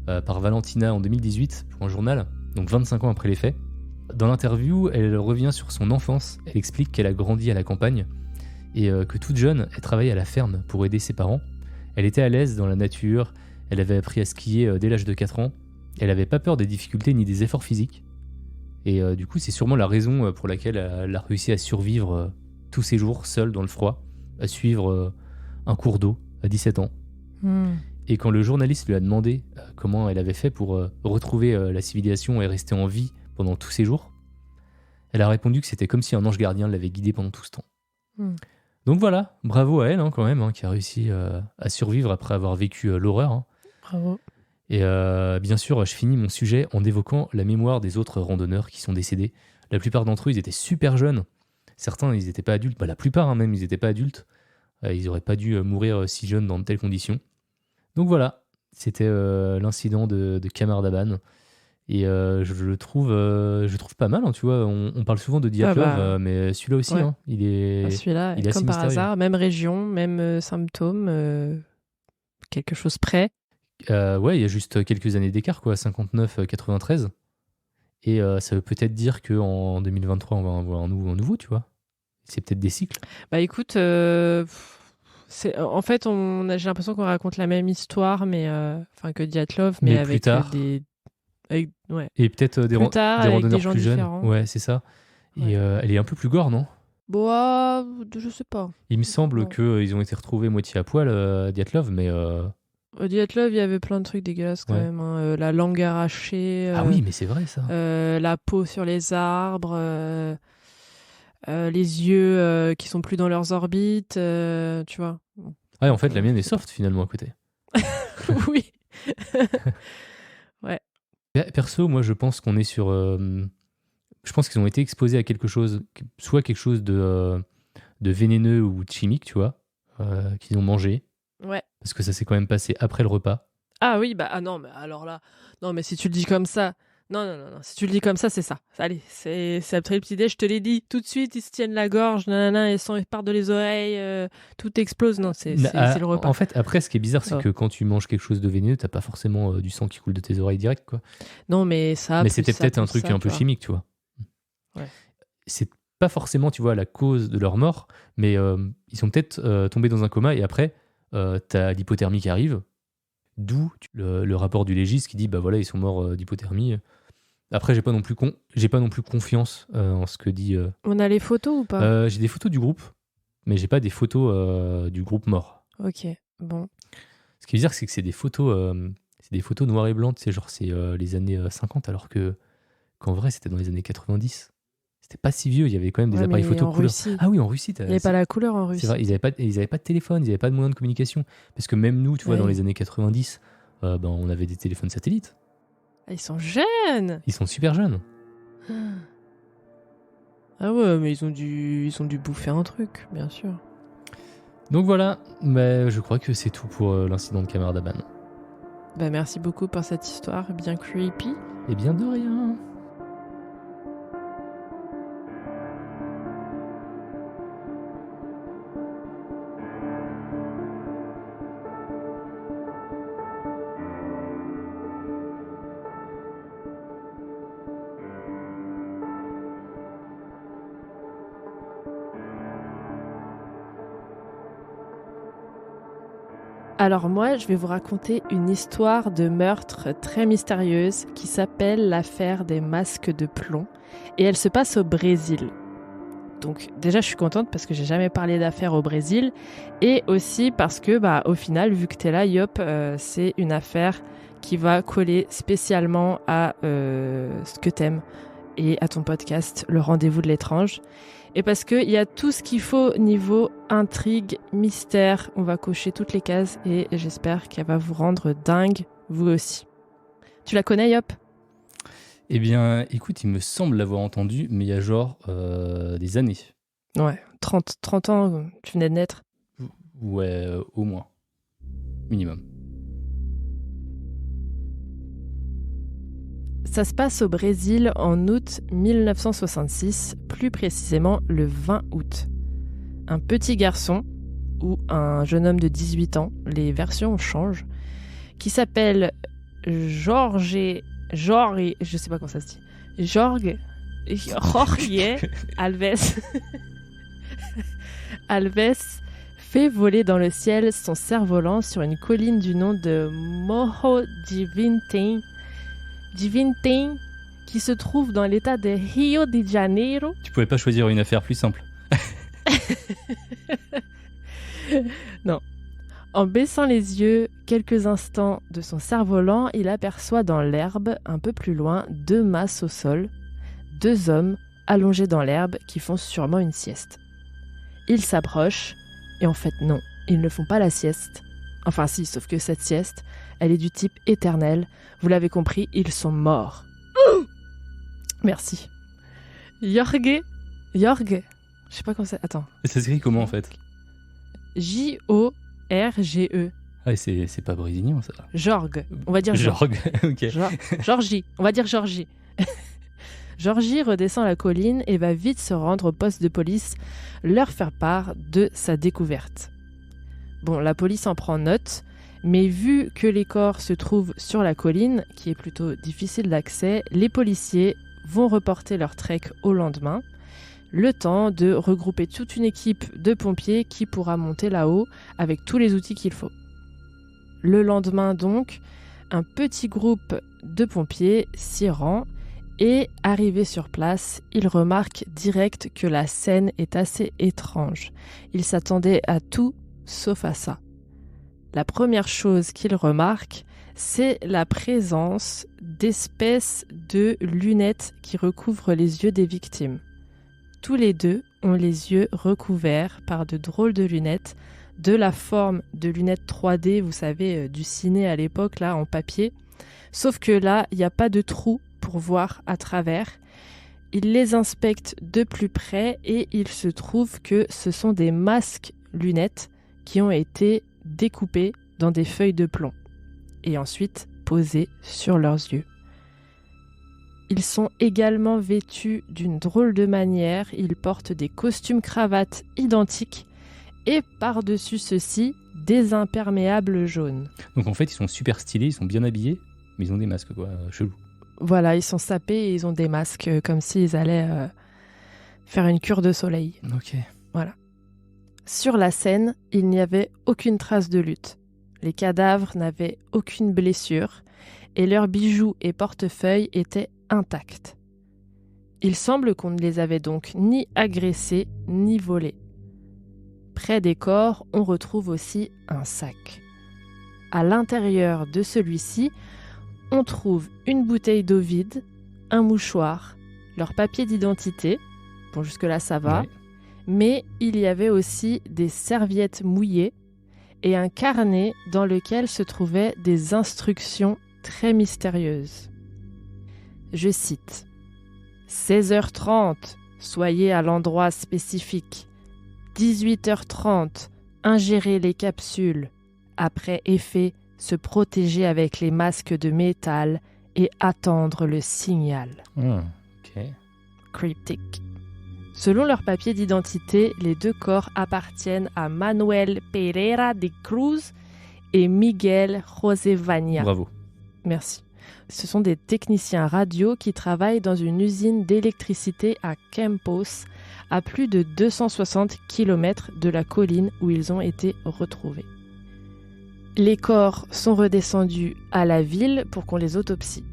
par Valentina en 2018 pour un journal, donc 25 ans après les faits. Dans l'interview, elle revient sur son enfance. Elle explique qu'elle a grandi à la campagne et que toute jeune, elle travaillait à la ferme pour aider ses parents. Elle était à l'aise dans la nature, elle avait appris à skier dès l'âge de 4 ans. Elle n'avait pas peur des difficultés ni des efforts physiques. Et du coup, c'est sûrement la raison pour laquelle elle a réussi à survivre tous ces jours, seule dans le froid, à suivre un cours d'eau à 17 ans. Et quand le journaliste lui a demandé comment elle avait fait pour retrouver la civilisation et rester en vie pendant tous ces jours, elle a répondu que c'était comme si un ange gardien l'avait guidée pendant tout ce temps. Donc voilà, bravo à elle quand même, qui a réussi à survivre après avoir vécu l'horreur. Bravo. Et bien sûr, je finis mon sujet en évoquant la mémoire des autres randonneurs qui sont décédés. La plupart d'entre eux, ils étaient super jeunes. Certains, ils n'étaient pas adultes. La plupart, même, ils n'étaient pas adultes. Ils n'auraient pas dû mourir si jeunes dans de telles conditions. Donc voilà, c'était l'incident de Kamardaban. Et je le trouve pas mal, tu vois. On parle souvent de Dyatlov, mais celui-là aussi, il est celui-là, il est comme assez par mystérieux. hasard, même région, même symptômes, quelque chose près. Il y a juste quelques années d'écart, 59-93. Et ça veut peut-être dire qu'en 2023, on va en voir un nouveau, tu vois. C'est peut-être des cycles. Bah écoute, en fait, j'ai l'impression qu'on raconte la même histoire, mais que Dyatlov, mais avec plus tard. Et peut-être des randonneurs plus jeunes. différents. Ouais, c'est ça. Et elle est un peu plus gore, non ? Je sais pas. Il me semble qu'ils ont été retrouvés moitié à poil, Dyatlov, mais... Dyatlov, il y avait plein de trucs dégueulasses quand même. La langue arrachée. Ah oui, mais c'est vrai ça. La peau sur les arbres. Les yeux qui sont plus dans leurs orbites. Tu vois. Ouais, en fait, la mienne est soft finalement à côté. Oui. Ouais. Perso, moi, je pense qu'on est sur... je pense qu'ils ont été exposés à quelque chose, soit quelque chose de vénéneux ou de chimique, tu vois, qu'ils ont mangé. Ouais. Parce que ça s'est quand même passé après le repas. Ah oui, non, mais alors là... Non, mais si tu le dis comme ça... Non. Si tu le dis comme ça, c'est ça. Allez, c'est après le petit déj, je te l'ai dit. Tout de suite, ils se tiennent la gorge, ils partent de les oreilles, tout explose. Non, c'est le repas. En fait, après, ce qui est bizarre, c'est que quand tu manges quelque chose de vénéneux, t'as pas forcément du sang qui coule de tes oreilles direct, quoi. Non, mais ça... Mais c'était peut-être un truc un peu chimique, tu vois. Ouais. C'est pas forcément, tu vois, la cause de leur mort, mais ils sont peut-être tombés dans un coma et après... t'as l'hypothermie qui arrive, d'où le rapport du légiste qui dit bah voilà, ils sont morts d'hypothermie. Après, j'ai pas non plus confiance en ce que dit. On a les photos ou pas ? J'ai des photos du groupe, mais j'ai pas des photos du groupe mort. Ok, bon. Ce qui veut dire, c'est que c'est des photos noir et blanc, tu sais, genre c'est les années 50, alors qu'en vrai, c'était dans les années 90. C'était pas si vieux, il y avait quand même des appareils photo couleur. Russie. Ah oui, en Russie. Il n'y avait pas la couleur en Russie. C'est vrai, ils avaient pas de téléphone, ils n'avaient pas de moyens de communication. Parce que même nous, tu vois, dans les années 90, on avait des téléphones satellites. Ils sont jeunes. Ils sont super jeunes. Ah ouais, mais ils ont dû bouffer un truc, bien sûr. Donc voilà, je crois que c'est tout pour l'incident de Kamardaban. Merci beaucoup pour cette histoire bien creepy. Et bien de rien. Alors moi, je vais vous raconter une histoire de meurtre très mystérieuse qui s'appelle l'affaire des masques de plomb et elle se passe au Brésil. Donc déjà, je suis contente parce que j'ai jamais parlé d'affaires au Brésil et aussi parce que au final, vu que t'es là, Yop, c'est une affaire qui va coller spécialement à ce que t'aimes. et à ton podcast Le Rendez-vous de l'étrange. Et parce qu'il y a tout ce qu'il faut niveau intrigue, mystère. On va cocher toutes les cases et j'espère qu'elle va vous rendre dingue, vous aussi. Tu la connais, Yop ? Eh bien, écoute, il me semble l'avoir entendu, mais il y a genre des années. Ouais, 30 ans, tu venais de naître. Ouais, au moins. Minimum. Ça se passe au Brésil en août 1966, plus précisément le 20 août. Un petit garçon, ou un jeune homme de 18 ans, les versions changent, qui s'appelle Jorge, je sais pas comment ça se dit, Jorge Alves. Alves fait voler dans le ciel son cerf-volant sur une colline du nom de Morro de Vintém, qui se trouve dans l'état de Rio de Janeiro. Tu pouvais pas choisir une affaire plus simple. Non. En baissant les yeux quelques instants de son cerf-volant, il aperçoit dans l'herbe, un peu plus loin, 2 masses au sol, 2 hommes allongés dans l'herbe qui font sûrement une sieste. Il s'approche, et en fait non, ils ne font pas la sieste. Enfin si, sauf que cette sieste, elle est du type éternel. Vous l'avez compris, ils sont morts. Merci. Jorge, je sais pas comment ça... Attends. Ça s'écrit comment en fait ? Jorge. Ah, c'est pas brésilien ça. Jorge, on va dire Jorge. Ok. Georgie, on va dire Georgie. Georgie redescend la colline et va vite se rendre au poste de police, leur faire part de sa découverte. Bon, la police en prend note, mais vu que les corps se trouvent sur la colline, qui est plutôt difficile d'accès, les policiers vont reporter leur trek au lendemain, le temps de regrouper toute une équipe de pompiers qui pourra monter là-haut avec tous les outils qu'il faut. Le lendemain donc, un petit groupe de pompiers s'y rend et, arrivé sur place, il remarque direct que la scène est assez étrange. Il s'attendait à tout sauf à ça. La première chose qu'il remarque, c'est la présence d'espèces de lunettes qui recouvrent les yeux des victimes. Tous les deux ont les yeux recouverts par de drôles de lunettes, de la forme de lunettes 3D, vous savez, du ciné à l'époque, là, en papier. Sauf que là, il n'y a pas de trou pour voir à travers. Il les inspecte de plus près et il se trouve que ce sont des masques lunettes qui ont été découpés dans des feuilles de plomb et ensuite posés sur leurs yeux. Ils sont également vêtus d'une drôle de manière, ils portent des costumes cravates identiques et par-dessus ceci, des imperméables jaunes. Donc en fait, ils sont super stylés, ils sont bien habillés, mais ils ont des masques quoi, chelous. Voilà, ils sont sapés et ils ont des masques comme s'ils allaient faire une cure de soleil. Ok. Voilà. Sur la scène, il n'y avait aucune trace de lutte. Les cadavres n'avaient aucune blessure et leurs bijoux et portefeuilles étaient intacts. Il semble qu'on ne les avait donc ni agressés ni volés. Près des corps, on retrouve aussi un sac. À l'intérieur de celui-ci, on trouve une bouteille d'eau vide, un mouchoir, leur papier d'identité, bon jusque-là ça va, ouais. Mais il y avait aussi des serviettes mouillées et un carnet dans lequel se trouvaient des instructions très mystérieuses. Je cite « 16h30, soyez à l'endroit spécifique. 18h30, ingérez les capsules. Après effet, se protéger avec les masques de métal et attendre le signal. » Ok. Cryptique. Selon leur papier d'identité, les 2 corps appartiennent à Manuel Pereira de Cruz et Miguel Josevania. Bravo. Merci. Ce sont des techniciens radio qui travaillent dans une usine d'électricité à Campos, à plus de 260 km de la colline où ils ont été retrouvés. Les corps sont redescendus à la ville pour qu'on les autopsie.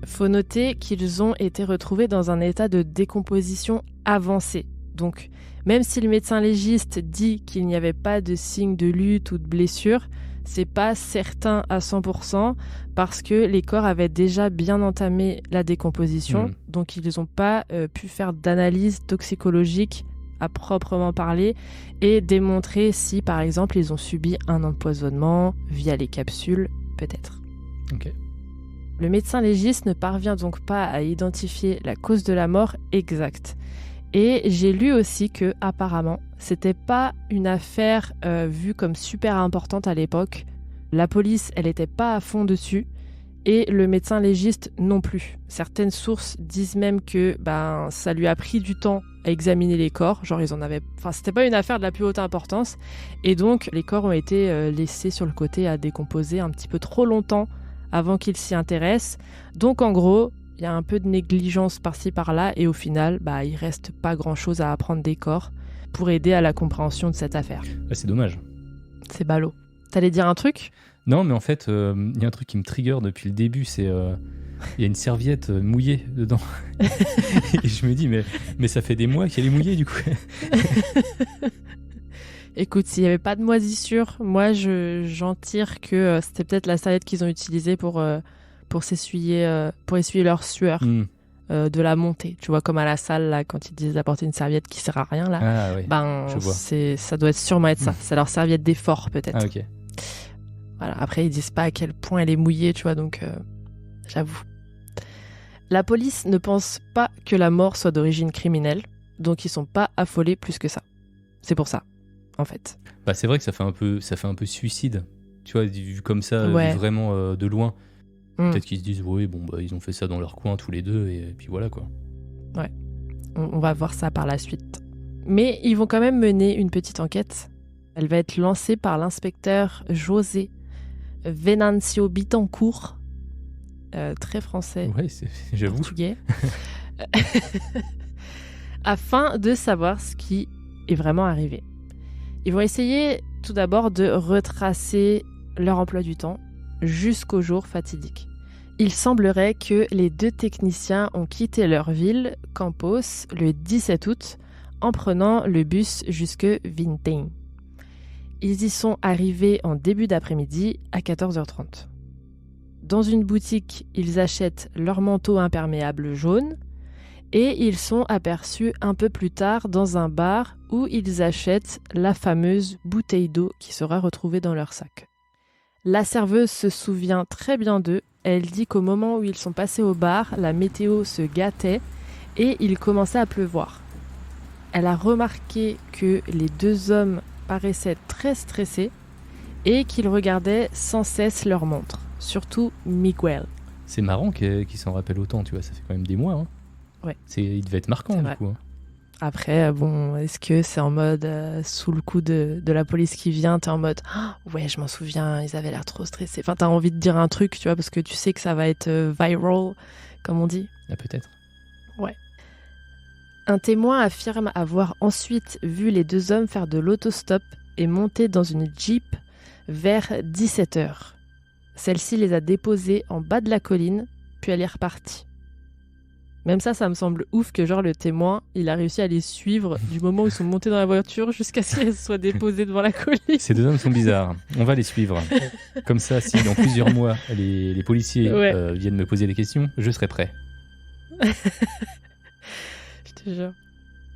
Faut noter qu'ils ont été retrouvés dans un état de décomposition avancé. Donc, même si le médecin légiste dit qu'il n'y avait pas de signes de lutte ou de blessure, c'est pas certain à 100% parce que les corps avaient déjà bien entamé la décomposition, donc ils n'ont pas pu faire d'analyse toxicologique à proprement parler et démontrer si, par exemple, ils ont subi un empoisonnement via les capsules, peut-être. Ok. Le médecin légiste ne parvient donc pas à identifier la cause de la mort exacte. Et j'ai lu aussi que, apparemment, c'était pas une affaire vue comme super importante à l'époque. La police, elle était pas à fond dessus. Et le médecin légiste non plus. Certaines sources disent même que ça lui a pris du temps à examiner les corps. Genre, c'était pas une affaire de la plus haute importance. Et donc, les corps ont été laissés sur le côté à décomposer un petit peu trop longtemps avant qu'ils s'y intéressent. Donc, en gros, il y a un peu de négligence par-ci par-là. Et au final, il reste pas grand-chose à apprendre des corps pour aider à la compréhension de cette affaire. C'est dommage. C'est ballot. T'allais dire un truc ? Non, mais en fait, il y a un truc qui me trigger depuis le début, c'est il y a une serviette mouillée dedans. Et je me dis, mais ça fait des mois qu'elle est mouillée, du coup. Écoute, s'il n'y avait pas de moisissure, moi, j'en tire que c'était peut-être la serviette qu'ils ont utilisée pour essuyer leur sueur de la montée. Tu vois, comme à la salle, là, quand ils disent d'apporter une serviette qui sert à rien, là. Ah, oui, ça doit sûrement être ça. C'est leur serviette d'effort, peut-être. Ah, ok. Voilà. Après, ils disent pas à quel point elle est mouillée, tu vois, donc j'avoue. La police ne pense pas que la mort soit d'origine criminelle, donc ils sont pas affolés plus que ça. C'est pour ça, en fait. C'est vrai que ça fait un peu suicide, tu vois, vu comme ça, Ouais. vu vraiment de loin. Peut-être qu'ils se disent, oui, ils ont fait ça dans leur coin tous les deux, et puis voilà, quoi. Ouais, on va voir ça par la suite. Mais ils vont quand même mener une petite enquête. Elle va être lancée par l'inspecteur José Venancio Bittencourt, très français, Ouais, j'avoue. portugais, afin de savoir ce qui est vraiment arrivé. Ils vont essayer tout d'abord de retracer leur emploi du temps jusqu'au jour fatidique. Il semblerait que les 2 techniciens ont quitté leur ville, Campos, le 17 août, en prenant le bus jusque Vintém. Ils y sont arrivés en début d'après-midi à 14h30. Dans une boutique, ils achètent leur manteau imperméable jaune et ils sont aperçus un peu plus tard dans un bar où ils achètent la fameuse bouteille d'eau qui sera retrouvée dans leur sac. La serveuse se souvient très bien d'eux. Elle dit qu'au moment où ils sont passés au bar, la météo se gâtait et il commençait à pleuvoir. Elle a remarqué que les 2 hommes paraissaient très stressés et qu'ils regardaient sans cesse leur montre, surtout Miguel. C'est marrant qu'il s'en rappelle autant, tu vois, ça fait quand même des mois. Hein. Ouais. Il devait être marquant, du coup. Hein. Après, est-ce que c'est en mode sous le coup de la police qui vient, t'es en mode ouais, je m'en souviens, ils avaient l'air trop stressés. Enfin, t'as envie de dire un truc, tu vois, parce que tu sais que ça va être viral, comme on dit. Ah, peut-être. Ouais. Un témoin affirme avoir ensuite vu les 2 hommes faire de l'autostop et monter dans une Jeep vers 17h. Celle-ci les a déposés en bas de la colline, puis elle est repartie. Même ça me semble ouf que genre le témoin, il a réussi à les suivre du moment où ils sont montés dans la voiture jusqu'à ce qu'ils soient déposés devant la colline. Ces 2 hommes sont bizarres. On va les suivre. Comme ça, si dans plusieurs mois, les policiers viennent me poser des questions, je serai prêt. Je te jure.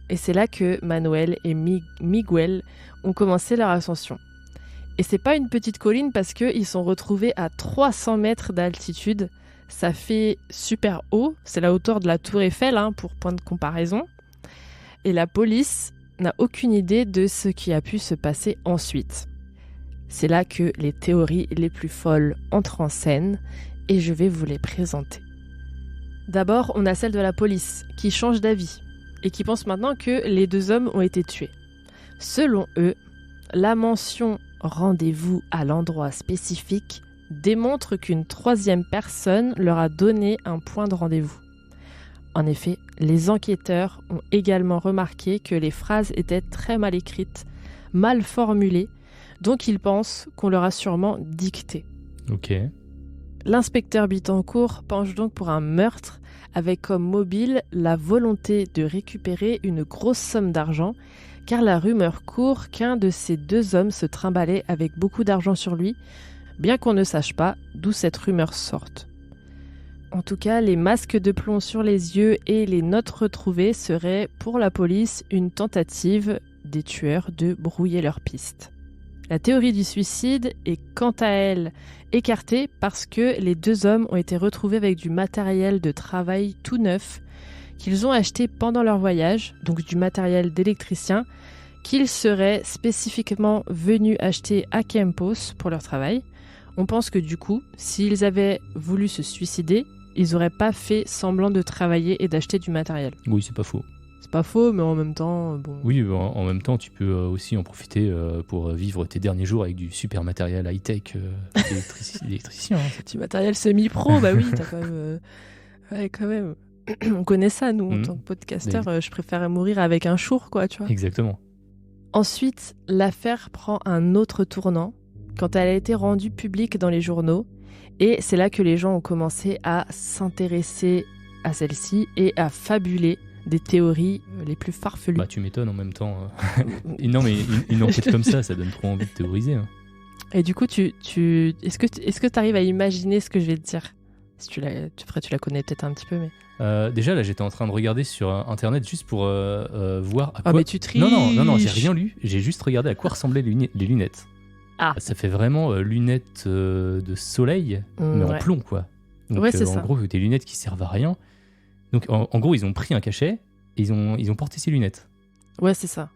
Et c'est là que Manuel et Miguel ont commencé leur ascension. Et c'est pas une petite colline parce qu'ils sont retrouvés à 300 mètres d'altitude. Ça fait super haut, c'est la hauteur de la tour Eiffel, pour point de comparaison. Et la police n'a aucune idée de ce qui a pu se passer ensuite. C'est là que les théories les plus folles entrent en scène et je vais vous les présenter. D'abord, on a celle de la police qui change d'avis et qui pense maintenant que les 2 hommes ont été tués. Selon eux, la mention « rendez-vous à l'endroit spécifique » démontre qu'une 3e personne leur a donné un point de rendez-vous. En effet, les enquêteurs ont également remarqué que les phrases étaient très mal écrites, mal formulées, donc ils pensent qu'on leur a sûrement dicté. Ok. L'inspecteur Bittencourt penche donc pour un meurtre avec comme mobile la volonté de récupérer une grosse somme d'argent, car la rumeur court qu'un de ces deux hommes se trimballait avec beaucoup d'argent sur lui, bien qu'on ne sache pas d'où cette rumeur sorte. En tout cas, les masques de plomb sur les yeux et les notes retrouvées seraient, pour la police, une tentative des tueurs de brouiller leur piste. La théorie du suicide est quant à elle écartée parce que les deux hommes ont été retrouvés avec du matériel de travail tout neuf qu'ils ont acheté pendant leur voyage, donc du matériel d'électricien qu'ils seraient spécifiquement venus acheter à Campos pour leur travail. On pense que du coup, s'ils avaient voulu se suicider, ils n'auraient pas fait semblant de travailler et d'acheter du matériel. Oui, c'est pas faux. C'est pas faux, mais en même temps, bon... Oui, en même temps, tu peux aussi en profiter pour vivre tes derniers jours avec du super matériel high-tech d'électricien. Hein. Du matériel semi-pro, bah oui, t'as quand même... Ouais, quand même. On connaît ça, nous, en tant que podcasteur. Je préférais mourir avec un chour, quoi, tu vois. Exactement. Ensuite, l'affaire prend un autre tournant quand elle a été rendue publique dans les journaux. Et c'est là que les gens ont commencé à s'intéresser à celle-ci et à fabuler des théories les plus farfelues. Bah, tu m'étonnes en même temps. Non, mais une enquête comme ça donne trop envie de théoriser. Hein. Et du coup, est-ce que tu arrives à imaginer ce que je vais te dire ? Si tu la connais peut-être un petit peu, mais... Déjà, là, j'étais en train de regarder sur Internet juste pour voir à quoi... Ah, mais tu triches. Non, j'ai rien lu. J'ai juste regardé à quoi ressemblaient les lunettes. Ah. Ça fait vraiment lunettes de soleil, mais en plomb, quoi. Donc, ouais, c'est en ça. gros, des lunettes qui servent à rien. Donc, en gros, ils ont pris un cachet et ils ont porté ces lunettes. Ouais, c'est ça.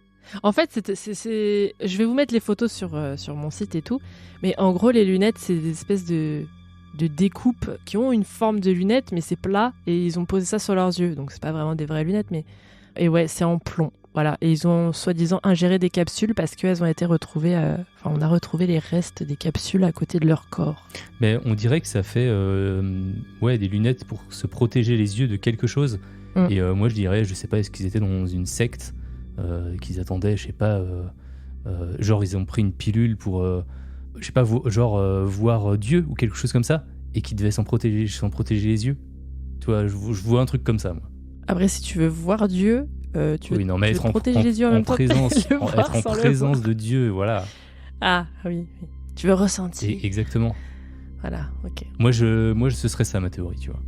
En fait, je vais vous mettre les photos sur mon site et tout, mais en gros, les lunettes, c'est des espèces de découpes qui ont une forme de lunettes, mais c'est plat, et ils ont posé ça sur leurs yeux. Donc, c'est pas vraiment des vraies lunettes, mais... Et ouais, c'est en plomb. Voilà, et ils ont soi-disant ingéré des capsules parce qu'elles ont été retrouvées... on a retrouvé les restes des capsules à côté de leur corps. Mais on dirait que ça fait des lunettes pour se protéger les yeux de quelque chose. Et moi, je dirais, je sais pas, est-ce qu'ils étaient dans une secte qu'ils attendaient, je sais pas... genre, ils ont pris une pilule pour... je sais pas, voir Dieu ou quelque chose comme ça, et qui devait s'en protéger les yeux. Tu vois, je vois un truc comme ça, moi. Après, si tu veux voir Dieu... tu veux être protéger les yeux en même temps être en présence de Dieu, voilà. Ah oui. Tu veux ressentir. Exactement. Voilà, ok. Moi, ce serait ça ma théorie, tu vois.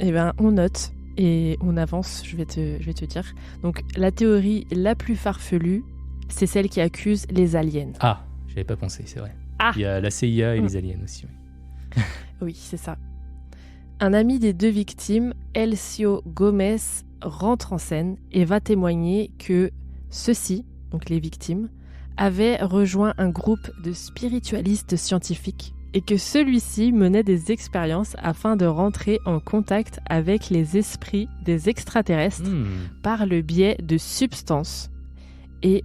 Eh ben, on note et on avance. Je vais te dire. Donc, la théorie la plus farfelue, c'est celle qui accuse les aliens. Ah, j'avais pas pensé, c'est vrai. Ah. Il y a la CIA et les aliens aussi. Oui, oui, c'est ça. Un ami des deux victimes, Elcio Gomez, rentre en scène et va témoigner que ceux-ci, donc les victimes, avaient rejoint un groupe de spiritualistes scientifiques et que celui-ci menait des expériences afin de rentrer en contact avec les esprits des extraterrestres par le biais de substances et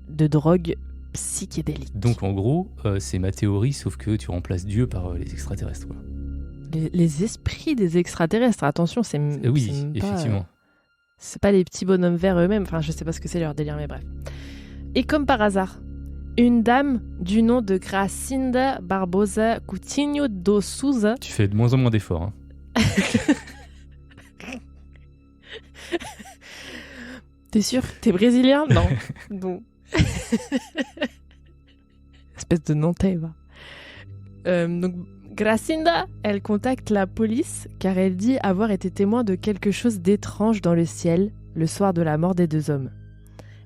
de drogues psychédéliques. Donc en gros, c'est ma théorie, sauf que tu remplaces Dieu par les extraterrestres. Quoi. Les esprits des extraterrestres, attention, c'est oui, effectivement. C'est pas les petits bonhommes verts eux-mêmes, enfin je sais pas ce que c'est leur délire, mais bref. Et comme par hasard, une dame du nom de Gracinda Barbosa Coutinho do Souza... Tu fais de moins en moins d'efforts. Hein. T'es sûr? T'es brésilien? Non. Bon. Espèce de Nantais, va. Donc, Gracinda, elle contacte la police car elle dit avoir été témoin de quelque chose d'étrange dans le ciel le soir de la mort des deux hommes.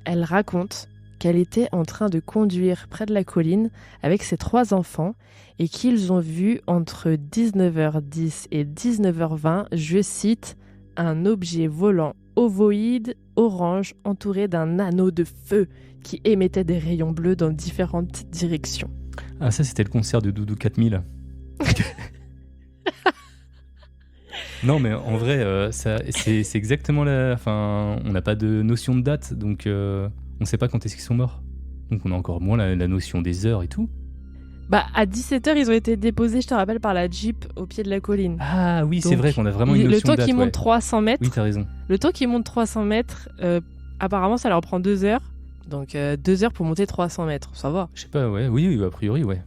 Elle raconte qu'elle était en train de conduire près de la colline avec ses 3 enfants et qu'ils ont vu entre 19h10 et 19h20, je cite, un objet volant ovoïde orange entouré d'un anneau de feu qui émettait des rayons bleus dans différentes directions. Ah, ça c'était le concert de Doudou 4000. Non, mais en vrai, c'est exactement la... Enfin, on n'a pas de notion de date, donc on ne sait pas quand est-ce qu'ils sont morts. Donc on a encore moins la notion des heures et tout. Bah, à 17h, ils ont été déposés, je te rappelle, par la Jeep au pied de la colline. Ah oui, donc, c'est vrai qu'on a vraiment une notion de date. Le temps qu'ils montent 300 mètres... Oui, t'as raison. Le temps qu'ils montent 300 mètres, apparemment, ça leur prend 2 heures. Donc 2 heures pour monter 300 mètres, ça va. Je sais pas, ouais. Oui, a priori, ouais.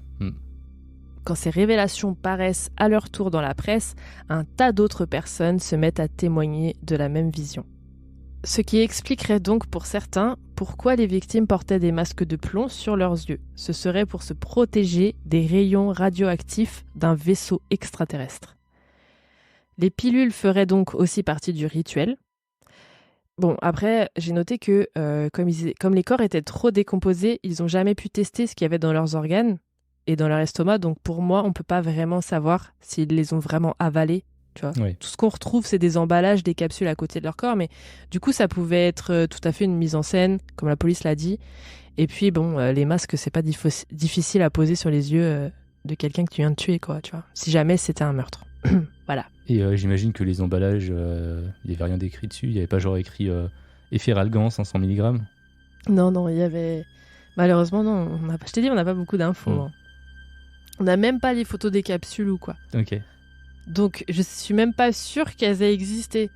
Quand ces révélations paraissent à leur tour dans la presse, un tas d'autres personnes se mettent à témoigner de la même vision. Ce qui expliquerait donc pour certains pourquoi les victimes portaient des masques de plomb sur leurs yeux. Ce serait pour se protéger des rayons radioactifs d'un vaisseau extraterrestre. Les pilules feraient donc aussi partie du rituel. Bon, après, j'ai noté que comme les corps étaient trop décomposés, ils n'ont jamais pu tester ce qu'il y avait dans leurs organes et dans leur estomac. Donc pour moi, on ne peut pas vraiment savoir s'ils les ont vraiment avalés. Tu vois. Oui. Tout ce qu'on retrouve, c'est des emballages, des capsules à côté de leur corps. Mais du coup, ça pouvait être tout à fait une mise en scène, comme la police l'a dit. Et puis, bon, les masques, c'est pas difficile à poser sur les yeux de quelqu'un que tu viens de tuer, quoi, tu vois. Si jamais c'était un meurtre. Voilà. Et j'imagine que les emballages, il n'y avait rien d'écrit dessus. Il n'y avait pas genre écrit Efferalgan 500 mg. Non, il y avait... Malheureusement, non. Je t'ai dit, on n'a pas beaucoup d'infos. Hein. On n'a même pas les photos des capsules ou quoi. Ok. Donc, je suis même pas sûre qu'elles aient existé.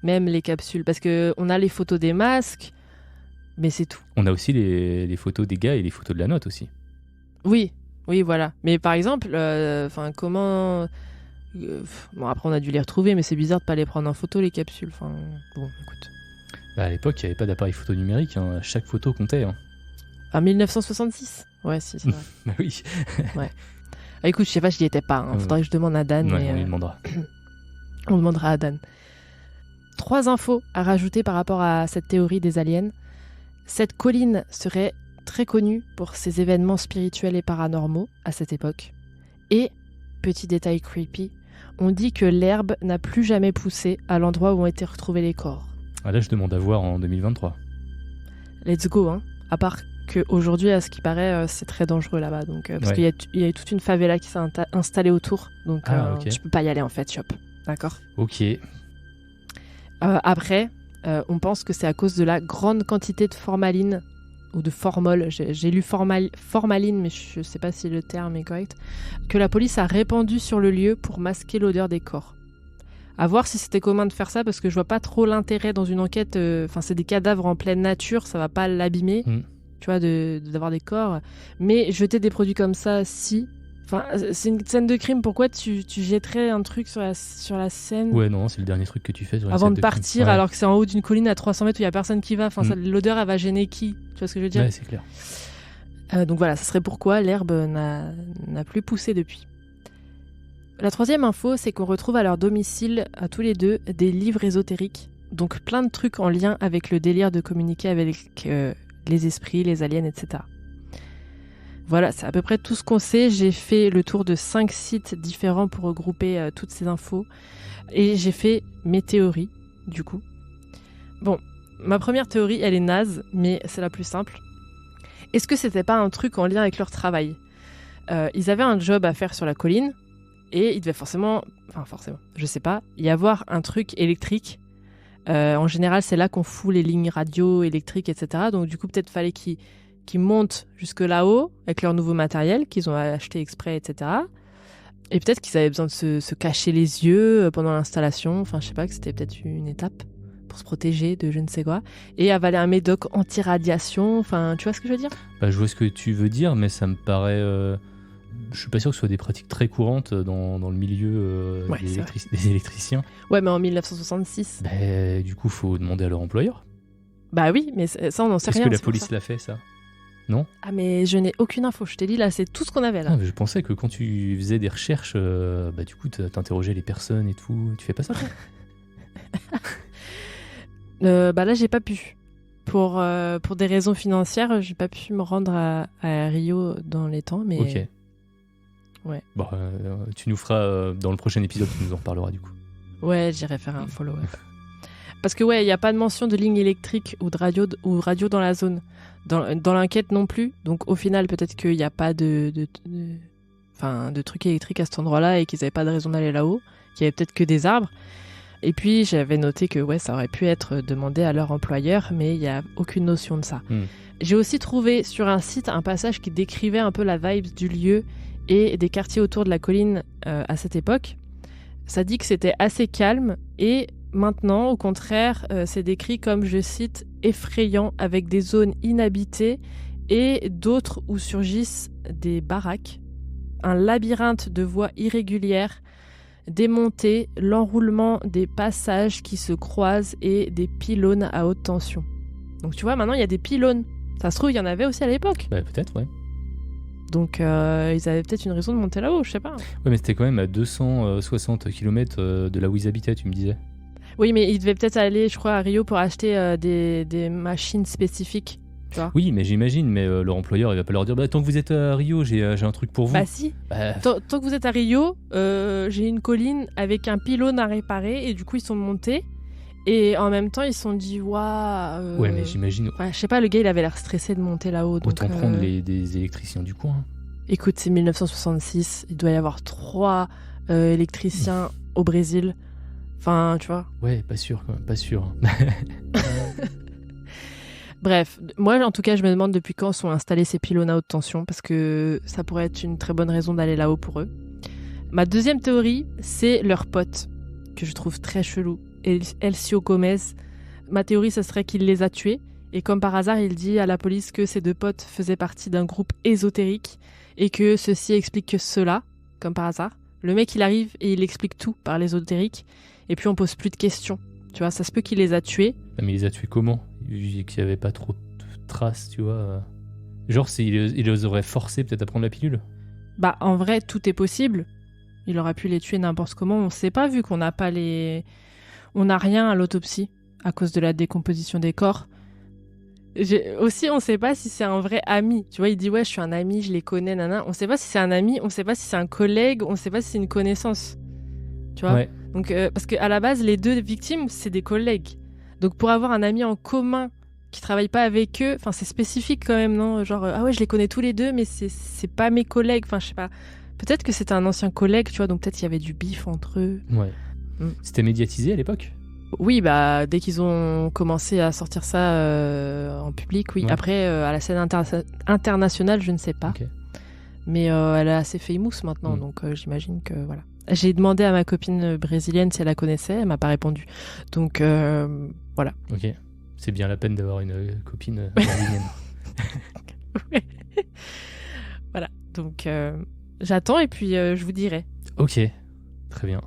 Même les capsules. Parce qu'on a les photos des masques, mais c'est tout. On a aussi les photos des gars et les photos de la note aussi. Oui, voilà. Mais par exemple, comment... bon, après, on a dû les retrouver, mais c'est bizarre de pas les prendre en photo, les capsules. Enfin, bon, écoute. Bah, à l'époque, il n'y avait pas d'appareil photo numérique. Hein. Chaque photo comptait. Hein. En 1966 ? Ouais, si, c'est vrai. Bah oui. Ouais. Ah, écoute, je sais pas, je n'y étais pas. Hein. Faudrait que je demande à Dan. Ouais, mais, on lui demandera. On demandera à Dan. 3 infos à rajouter par rapport à cette théorie des aliens. Cette colline serait très connue pour ses événements spirituels et paranormaux à cette époque. Et, petit détail creepy, on dit que l'herbe n'a plus jamais poussé à l'endroit où ont été retrouvés les corps. Ah là, je demande à voir en 2023. Let's go, hein. À part qu'aujourd'hui, à ce qui paraît, c'est très dangereux là-bas. Donc, parce qu'il y a toute une favela qui s'est installée autour. Donc, ok. je peux pas y aller en fait, Chop. D'accord. Ok. Après, on pense que c'est à cause de la grande quantité de formaline ou de formol, j'ai lu formaline, mais je sais pas si le terme est correct, que la police a répandu sur le lieu pour masquer l'odeur des corps. À voir si c'était commun de faire ça, parce que je vois pas trop l'intérêt dans une enquête. C'est des cadavres en pleine nature, ça va pas l'abîmer, tu vois, d'avoir des corps. Mais jeter des produits comme ça, si... Enfin, c'est une scène de crime, pourquoi tu jetterais un truc sur la scène ? Ouais, non, c'est le dernier truc que tu fais sur une avant scène de partir, alors que c'est en haut d'une colline à 300 mètres où il y a personne qui va. Enfin, l'odeur, elle va gêner qui ? Tu vois ce que je veux dire ? Ouais, c'est clair. Donc voilà, ça serait pourquoi l'herbe n'a plus poussé depuis. La 3e info, c'est qu'on retrouve à leur domicile, à tous les deux, des livres ésotériques. Donc plein de trucs en lien avec le délire de communiquer avec les esprits, les aliens, etc. Voilà, c'est à peu près tout ce qu'on sait. J'ai fait le tour de 5 sites différents pour regrouper toutes ces infos. Et j'ai fait mes théories, du coup. Bon, ma première théorie, elle est naze, mais c'est la plus simple. Est-ce que c'était pas un truc en lien avec leur travail ? Ils avaient un job à faire sur la colline, et il devait forcément, je sais pas, y avoir un truc électrique. En général, c'est là qu'on fout les lignes radio, électriques, etc. Donc du coup, peut-être fallait qu'ils montent jusque là-haut avec leur nouveau matériel qu'ils ont acheté exprès, etc. Et peut-être qu'ils avaient besoin de se cacher les yeux pendant l'installation. Enfin, je sais pas, que c'était peut-être une étape pour se protéger de je ne sais quoi. Et avaler un médoc anti-radiation. Enfin, tu vois ce que je veux dire ? Bah, je vois ce que tu veux dire, mais ça me paraît... Je suis pas sûr que ce soit des pratiques très courantes dans le milieu des électriciens. Ouais, mais en 1966. Bah, du coup, faut demander à leur employeur. Bah oui, mais ça, on n'en sait rien. Est-ce que la police l'a fait, ça ? Non ? Ah, mais je n'ai aucune info. Je t'ai dit, là, c'est tout ce qu'on avait, là. Ah, mais je pensais que quand tu faisais des recherches, bah, du coup, t'interrogeais les personnes et tout. Tu fais pas ça, toi ? Bah là, j'ai pas pu. Pour des raisons financières, j'ai pas pu me rendre à Rio dans les temps, mais... Ok. Ouais. Bon, tu nous feras dans le prochain épisode, tu nous en reparleras du coup. Ouais, j'irai faire un follow-up. Parce que ouais, il n'y a pas de mention de ligne électrique ou de radio dans la zone. Dans l'enquête non plus. Donc au final, peut-être qu'il n'y a pas de trucs électriques à cet endroit-là et qu'ils n'avaient pas de raison d'aller là-haut. Qu'il y avait peut-être que des arbres. Et puis j'avais noté que ouais, ça aurait pu être demandé à leur employeur, mais il n'y a aucune notion de ça. J'ai aussi trouvé sur un site un passage qui décrivait un peu la vibe du lieu et des quartiers autour de la colline à cette époque. Ça dit que c'était assez calme et maintenant, au contraire, c'est décrit comme, je cite, effrayant avec des zones inhabitées et d'autres où surgissent des baraques un labyrinthe de voies irrégulières, démonter l'enroulement des passages qui se croisent et des pylônes à haute tension. Donc tu vois, maintenant il y a des pylônes. Ça se trouve, il y en avait aussi à l'époque. Bah, peut-être, ouais. Donc ils avaient peut-être une raison de monter là-haut, je sais pas. Ouais, mais c'était quand même à 260 km de là où ils habitaient, tu me disais. Oui, mais ils devaient peut-être aller, je crois, à Rio pour acheter des machines spécifiques. Tu vois. Oui, mais j'imagine, mais leur employeur, il va pas leur dire tant que vous êtes à Rio, j'ai un truc pour vous. Bah si. Bah, Tant que vous êtes à Rio, j'ai une colline avec un pylône à réparer et du coup ils sont montés. Et en même temps, ils se sont dit, waouh. Ouais, mais j'imagine. Ouais, je sais pas, le gars, il avait l'air stressé de monter là-haut. Donc, Autant prendre des électriciens du coin. Écoute, c'est 1966. Il doit y avoir 3 électriciens au Brésil. Enfin, tu vois. Ouais, pas sûr, quand même, pas sûr. Bref, moi, en tout cas, je me demande depuis quand sont installés ces pylônes à haute tension, parce que ça pourrait être une très bonne raison d'aller là-haut pour eux. Ma deuxième théorie, c'est leur pote, que je trouve très chelou. Elcio Gomez. Ma théorie, ce serait qu'il les a tués. Et comme par hasard, il dit à la police que ses 2 potes faisaient partie d'un groupe ésotérique et que ceci explique que cela, comme par hasard. Le mec, il arrive et il explique tout par l'ésotérique. Et puis, on pose plus de questions. Tu vois, ça se peut qu'il les a tués. Mais il les a tués comment ? Vu qu'il n'y avait pas trop de traces, tu vois. Genre, il les aurait forcés peut-être à prendre la pilule ? Bah, en vrai, tout est possible. Il aurait pu les tuer n'importe comment. On sait pas, vu qu'on n'a pas les... On n'a rien à l'autopsie à cause de la décomposition des corps. Aussi, on sait pas si c'est un vrai ami. Tu vois, il dit ouais, je suis un ami, je les connais, nana. On sait pas si c'est un ami, on sait pas si c'est un collègue, on sait pas si c'est une connaissance. Tu vois. Ouais. Donc, parce qu'à la base, les 2 victimes, c'est des collègues. Donc, pour avoir un ami en commun qui travaille pas avec eux, enfin, c'est spécifique quand même, non ? Genre, ah ouais, je les connais tous les 2, mais c'est pas mes collègues. Enfin, je sais pas. Peut-être que c'était un ancien collègue, tu vois, donc peut-être qu'il y avait du bif entre eux. Ouais. C'était médiatisé à l'époque ? Oui, bah, dès qu'ils ont commencé à sortir ça en public, oui. Ouais. Après, à la scène internationale, je ne sais pas. Ok. Mais elle est assez famous maintenant, donc j'imagine que voilà. J'ai demandé à ma copine brésilienne si elle la connaissait, elle m'a pas répondu. Donc voilà. Ok. C'est bien la peine d'avoir une copine brésilienne. Ouais. Voilà. Donc j'attends et puis je vous dirai. Ok. Très bien.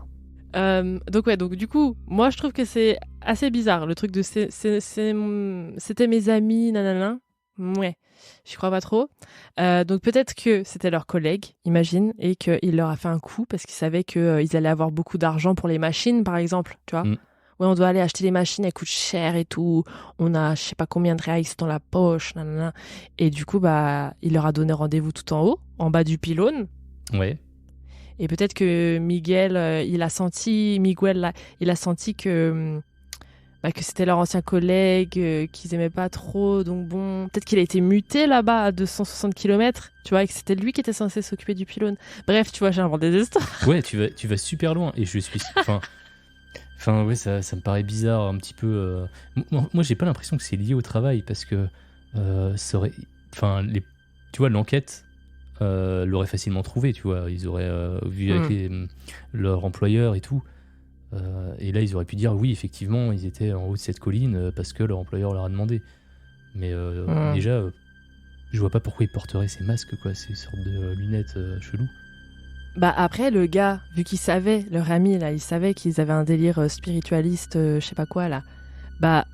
Donc du coup, moi je trouve que c'est assez bizarre le truc de c'était mes amis, nanana. Ouais, j'y crois pas trop. Donc peut-être que c'était leurs collègues, imagine, et qu'il leur a fait un coup parce qu'ils savaient qu'ils allaient avoir beaucoup d'argent pour les machines, par exemple, tu vois. Ouais, on doit aller acheter les machines, elles coûtent cher et tout. On a je sais pas combien de reais dans la poche, nanana. Et du coup, bah, il leur a donné rendez-vous tout en haut, en bas du pylône. Ouais. Et peut-être que Miguel, il a senti que c'était leur ancien collègue, qu'ils aimaient pas trop. Donc bon, peut-être qu'il a été muté là-bas à 260 km, tu vois, et que c'était lui qui était censé s'occuper du pylône. Bref, tu vois, j'invente des histoires. Ouais, tu vas super loin. Et je suis... Enfin, ouais, ça me paraît bizarre un petit peu. Moi, j'ai pas l'impression que c'est lié au travail parce que ça aurait... Enfin, tu vois, l'enquête... l'auraient facilement trouvé, tu vois. Ils auraient vu avec leur employeur et tout. Et là, ils auraient pu dire oui, effectivement, ils étaient en haut de cette colline parce que leur employeur leur a demandé. Mais déjà, je vois pas pourquoi ils porteraient ces masques, quoi, ces sortes de lunettes cheloues. Bah après, le gars, vu qu'il savait, leur ami, là, il savait qu'ils avaient un délire spiritualiste, je sais pas quoi, là. Bah,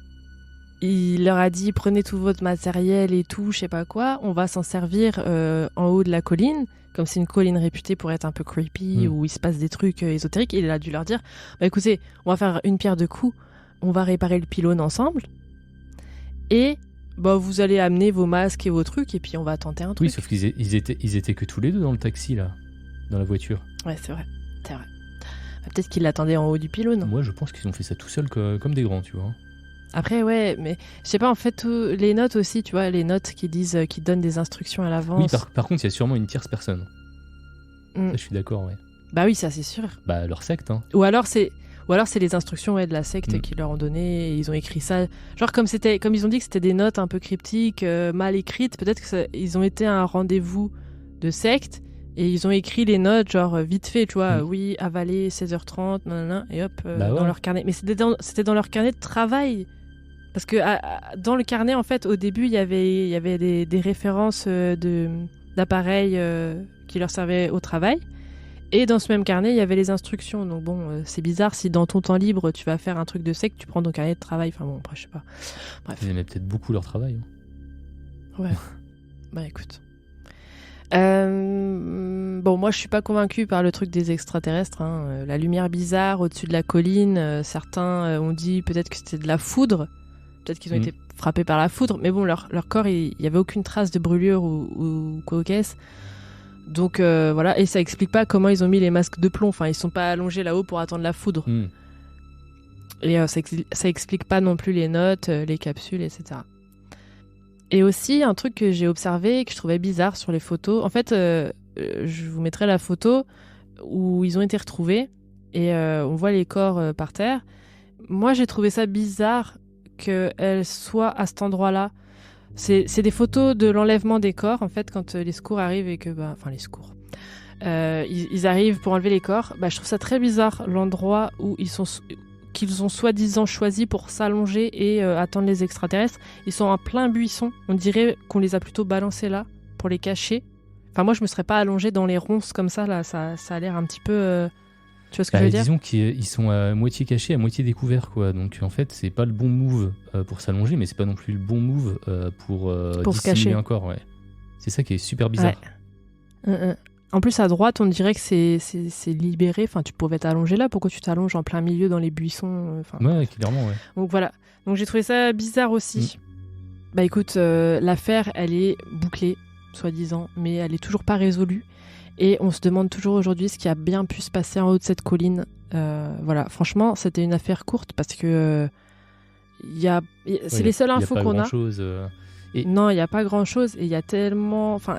il leur a dit, prenez tout votre matériel et tout, je sais pas quoi, on va s'en servir en haut de la colline, comme c'est une colline réputée pour être un peu creepy, où il se passe des trucs ésotériques, et il a dû leur dire, bah écoutez, on va faire une pierre deux coups, on va réparer le pylône ensemble, et bah vous allez amener vos masques et vos trucs, et puis on va tenter un truc. Oui, sauf qu'ils étaient que tous les deux dans le taxi, là, dans la voiture. Ouais, c'est vrai. Bah, peut-être qu'ils l'attendaient en haut du pylône. Moi, je pense qu'ils ont fait ça tout seuls comme des grands, tu vois. Après, ouais, mais je sais pas, en fait, les notes aussi, tu vois, les notes qui disent, qui donnent des instructions à l'avance. Oui, par contre, il y a sûrement une tierce personne. Ça, je suis d'accord, ouais. Bah oui, ça c'est sûr. Bah, leur secte, hein. Ou alors c'est les instructions de la secte qui leur ont donné, et ils ont écrit ça. Genre comme ils ont dit que c'était des notes un peu cryptiques, mal écrites, peut-être qu'ils ont été à un rendez-vous de secte, et ils ont écrit les notes, genre vite fait, tu vois, oui, avaler 16h30, nanana, et hop, dans leur carnet. Mais c'était dans leur carnet de travail. Parce que dans le carnet, en fait, au début, il y avait des références d'appareils qui leur servait au travail. Et dans ce même carnet, il y avait les instructions. Donc bon, c'est bizarre si dans ton temps libre, tu vas faire un truc de secte, tu prends ton carnet de travail. Enfin bon, après, je sais pas. Bref. Ils aimaient peut-être beaucoup leur travail. Ouais. Bah écoute. Bon, moi, je suis pas convaincue par le truc des extraterrestres. La lumière bizarre au-dessus de la colline. Certains ont dit peut-être que c'était de la foudre. Peut-être qu'ils ont été frappés par la foudre. Mais bon, leur corps, il y avait aucune trace de brûlure ou quoi qu'est-ce. Donc voilà, et ça explique pas comment ils ont mis les masques de plomb. Enfin, ils sont pas allongés là-haut pour attendre la foudre. Et ça explique pas non plus les notes, les capsules, etc. Et aussi, un truc que j'ai observé et que je trouvais bizarre sur les photos. En fait, je vous mettrai la photo où ils ont été retrouvés et on voit les corps par terre. Moi, j'ai trouvé ça bizarre qu'elles soient à cet endroit-là. C'est des photos de l'enlèvement des corps, en fait, quand les secours arrivent et que... Enfin, les secours. Ils arrivent pour enlever les corps. Je trouve ça très bizarre, l'endroit où qu'ils ont soi-disant choisi pour s'allonger et attendre les extraterrestres. Ils sont en plein buisson. On dirait qu'on les a plutôt balancés là, pour les cacher. Enfin, moi, je me serais pas allongée dans les ronces comme ça, là. Ça a l'air un petit peu... Tu vois ce que je veux dire ? Disons qu'ils sont à moitié cachés, à moitié découverts, quoi. Donc en fait, c'est pas le bon move pour s'allonger, mais c'est pas non plus le bon move pour se cacher un corps, ouais. C'est ça qui est super bizarre. Ouais. En plus, à droite, on dirait que c'est libéré. Enfin, tu pouvais t'allonger là. Pourquoi tu t'allonges en plein milieu dans les buissons ? Ouais, clairement, ouais. Donc voilà. Donc j'ai trouvé ça bizarre aussi. Écoute, l'affaire, elle est bouclée, soi-disant, mais elle est toujours pas résolue. Et on se demande toujours aujourd'hui ce qui a bien pu se passer en haut de cette colline. Voilà, franchement, c'était une affaire courte parce que c'est les seules infos qu'on a. Non, il n'y a pas grand-chose. Et il y a tellement... Enfin,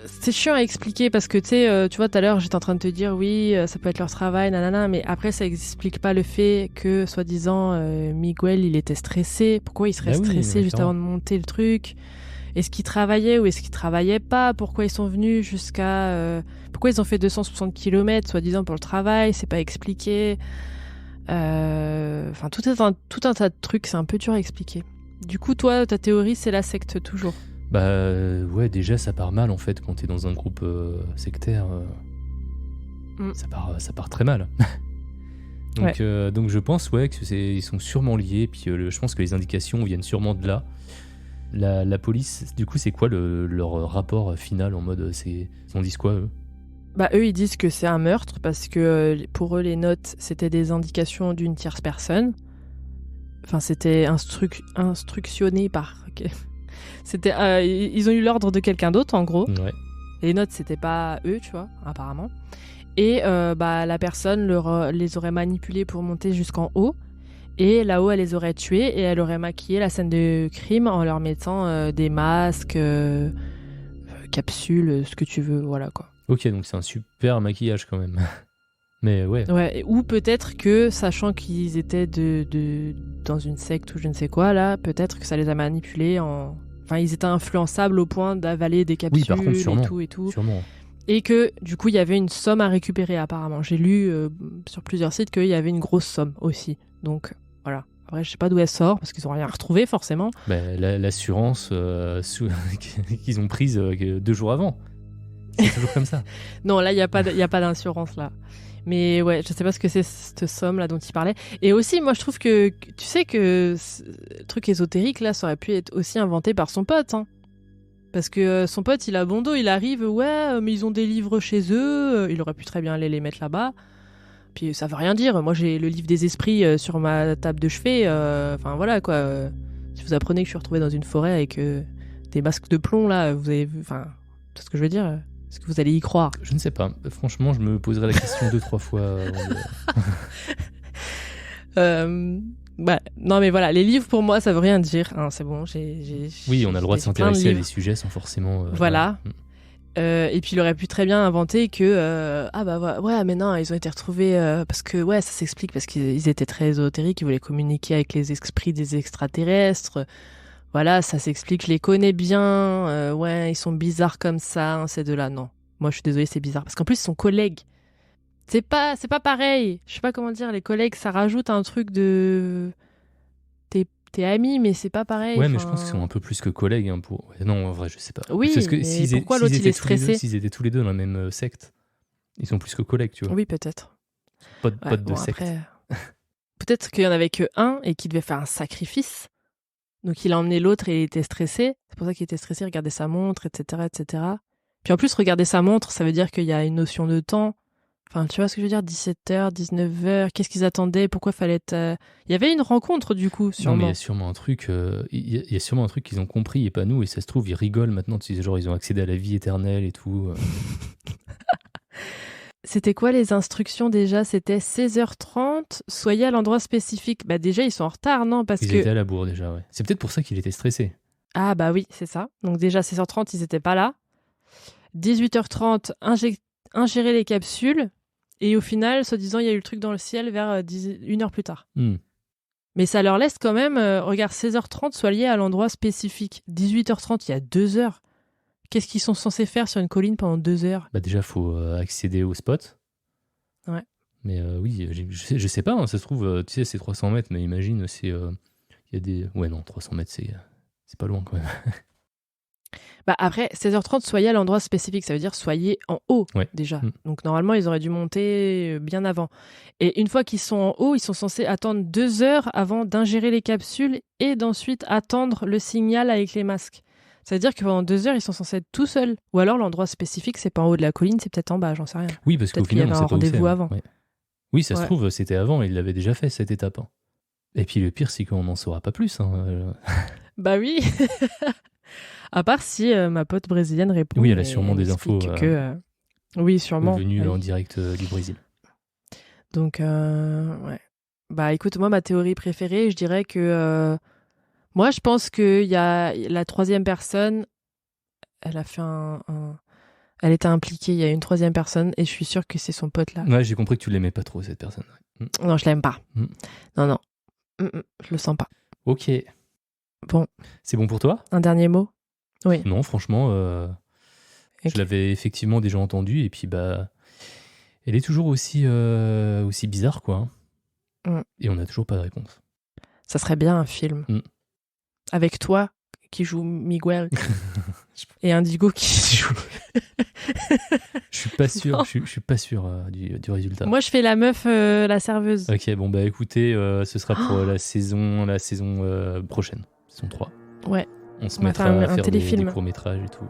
c'est chiant à expliquer parce que, tu vois, tout à l'heure, j'étais en train de te dire, oui, ça peut être leur travail, nanana, mais après, ça explique pas le fait que, soi-disant, Miguel, il était stressé. Pourquoi il serait stressé juste avant de monter le truc ? Est-ce qu'ils travaillaient ou est-ce qu'ils travaillaient pas ? Pourquoi ils sont venus jusqu'à... Pourquoi ils ont fait 260 km, soi-disant, pour le travail ? C'est pas expliqué. Enfin, tout un tas de trucs, c'est un peu dur à expliquer. Du coup, toi, ta théorie, c'est la secte, toujours ? Ouais, déjà, ça part mal, en fait, quand t'es dans un groupe sectaire. Ça part très mal. Donc je pense, qu'ils sont sûrement liés, puis je pense que les indications viennent sûrement de là. La police, du coup, c'est quoi leur rapport final en mode... Ils en disent quoi, eux ? Eux, ils disent que c'est un meurtre parce que pour eux, les notes, c'était des indications d'une tierce personne. Enfin, c'était instructionné par... ils ont eu l'ordre de quelqu'un d'autre, en gros. Ouais. Les notes, c'était pas eux, tu vois, apparemment. Et la personne les aurait manipulés pour monter jusqu'en haut. Et là-haut, elle les aurait tués et elle aurait maquillé la scène de crime en leur mettant des masques, capsules, ce que tu veux, voilà quoi. Ok, donc c'est un super maquillage quand même. Mais ouais. Ouais, ou peut-être que, sachant qu'ils étaient dans une secte ou je ne sais quoi, là, peut-être que ça les a manipulés en... Enfin, ils étaient influençables au point d'avaler des capsules par contre, sûrement, et tout. Sûrement. Et que, du coup, il y avait une somme à récupérer, apparemment. J'ai lu sur plusieurs sites qu'il y avait une grosse somme aussi. Donc, voilà. Après, je sais pas d'où elle sort, parce qu'ils n'ont rien retrouvé, forcément. L'assurance qu'ils ont prise 2 jours avant. C'est toujours comme ça. Non, là, il n'y a pas d'assurance, là. Mais ouais, je sais pas ce que c'est cette somme-là dont il parlait. Et aussi, moi, je trouve que, tu sais que ce truc ésotérique, là, ça aurait pu être aussi inventé par son pote, hein. Parce que son pote, il a bon dos, il arrive, mais ils ont des livres chez eux, il aurait pu très bien aller les mettre là-bas. Puis ça veut rien dire, moi j'ai le livre des esprits sur ma table de chevet, enfin voilà quoi. Si vous apprenez que je suis retrouvé dans une forêt avec des masques de plomb là, vous avez vu, enfin, c'est ce que je veux dire, est-ce que vous allez y croire ? Je ne sais pas, franchement je me poserai la question 2-3 fois. Non mais voilà, les livres pour moi ça veut rien dire, hein, c'est bon, oui, on a le droit de s'intéresser à des sujets sans forcément... Voilà. Et puis il aurait pu très bien inventer que mais non, ils ont été retrouvés parce que ça s'explique parce qu'ils étaient très ésotériques, ils voulaient communiquer avec les esprits des extraterrestres. Voilà, ça s'explique, je les connais bien. Ils sont bizarres comme ça, hein, ces deux-là. Non, moi je suis désolée, c'est bizarre parce qu'en plus ils sont collègues. C'est pas pareil. Je sais pas comment dire, les collègues, ça rajoute un truc de t'es amis, mais c'est pas pareil. Ouais, mais je pense qu'ils sont un peu plus que collègues. Hein, pour... Non, en vrai, je sais pas. Oui, parce que mais pourquoi l'autre il est stressé? S'ils étaient tous les deux dans la même secte, ils sont plus que collègues, tu vois. Oui, peut-être. Potes de secte. Après, peut-être qu'il y en avait que un et qu'il devait faire un sacrifice. Donc il a emmené l'autre et il était stressé. C'est pour ça qu'il était stressé, il regardait sa montre, etc., etc. Puis en plus, regarder sa montre, ça veut dire qu'il y a une notion de temps. Enfin, tu vois ce que je veux dire, 17h, 19h, qu'est-ce qu'ils attendaient, pourquoi fallait être... Il y avait une rencontre, du coup, sûrement. Non, mais il y a sûrement un truc, y a sûrement un truc qu'ils ont compris et pas nous, et ça se trouve, ils rigolent maintenant, tu sais, genre ils ont accédé à la vie éternelle et tout. C'était quoi les instructions déjà? C'était 16h30, soyez à l'endroit spécifique. Bah déjà, ils sont en retard, non? Parce Ils étaient à la bourre déjà, ouais. C'est peut-être pour ça qu'il était stressé. Ah bah oui, c'est ça. Donc déjà, 16h30, ils n'étaient pas là. 18h30, ingérer les capsules. Et au final, soi-disant, il y a eu le truc dans le ciel vers 1 heure plus tard. Mais ça leur laisse quand même, regarde, 16h30, soyez à l'endroit spécifique. 18h30, il y a 2 heures. Qu'est-ce qu'ils sont censés faire sur une colline pendant 2 heures? Bah déjà, il faut accéder au spot. Ouais. Mais oui, je sais pas, hein, ça se trouve, tu sais, c'est 300 mètres, mais imagine, c'est... Il y a des... Ouais, non, 300 mètres, c'est pas loin quand même. Bah après, 16h30, soyez à l'endroit spécifique, ça veut dire soyez en haut, déjà. Donc normalement, ils auraient dû monter bien avant. Et une fois qu'ils sont en haut, ils sont censés attendre 2 heures avant d'ingérer les capsules et d'ensuite attendre le signal avec les masques. Ça veut dire que pendant 2 heures, ils sont censés être tout seuls. Ou alors l'endroit spécifique, c'est pas en haut de la colline, c'est peut-être en bas, j'en sais rien. Oui, parce qu'au final, on sait pas où c'est. Peut-être qu'il y avait un rendez-vous avant. Ouais. Oui, ça se trouve, c'était avant, il l'avait déjà fait, cette étape. Hein. Et puis le pire, c'est qu'on n'en saura pas plus. Hein. Bah oui. À part si ma pote brésilienne répond. Oui, elle a sûrement des infos. Oui, sûrement. Venue en direct du Brésil. Donc, ouais. Bah écoute, moi, ma théorie préférée, je dirais que... moi, je pense qu'il y a la troisième personne, elle a fait elle était impliquée, il y a une troisième personne, et je suis sûre que c'est son pote là. Ouais, j'ai compris que tu l'aimais pas trop, cette personne. Non, je l'aime pas. Non. Je le sens pas. Ok. Bon. C'est bon pour toi? Un dernier mot? Oui. Non, franchement, je l'avais effectivement déjà entendu, et puis bah, elle est toujours aussi bizarre, quoi. Et on n'a toujours pas de réponse. Ça serait bien un film. Avec toi qui joue Miguel et Indigo qui joue. Je suis pas sûr. Je suis pas sûr du résultat. Moi, je fais la meuf, la serveuse. Ok, bon bah écoutez, ce sera pour la saison prochaine, saison 3. Ouais. On se mettra à faire des courts-métrages et tout.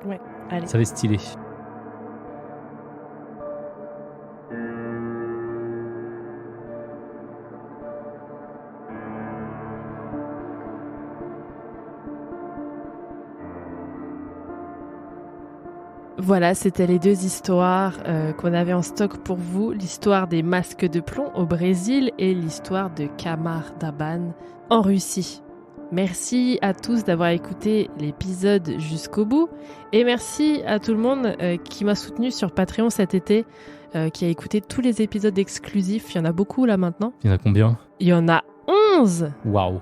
Ouais, allez. Ça va être stylé. Voilà, c'était les 2 histoires qu'on avait en stock pour vous. L'histoire des masques de plomb au Brésil et l'histoire de Kamar Daban en Russie. Merci à tous d'avoir écouté l'épisode jusqu'au bout. Et merci à tout le monde qui m'a soutenu sur Patreon cet été, qui a écouté tous les épisodes exclusifs. Il y en a beaucoup là maintenant. Il y en a combien? Il y en a 11. Waouh.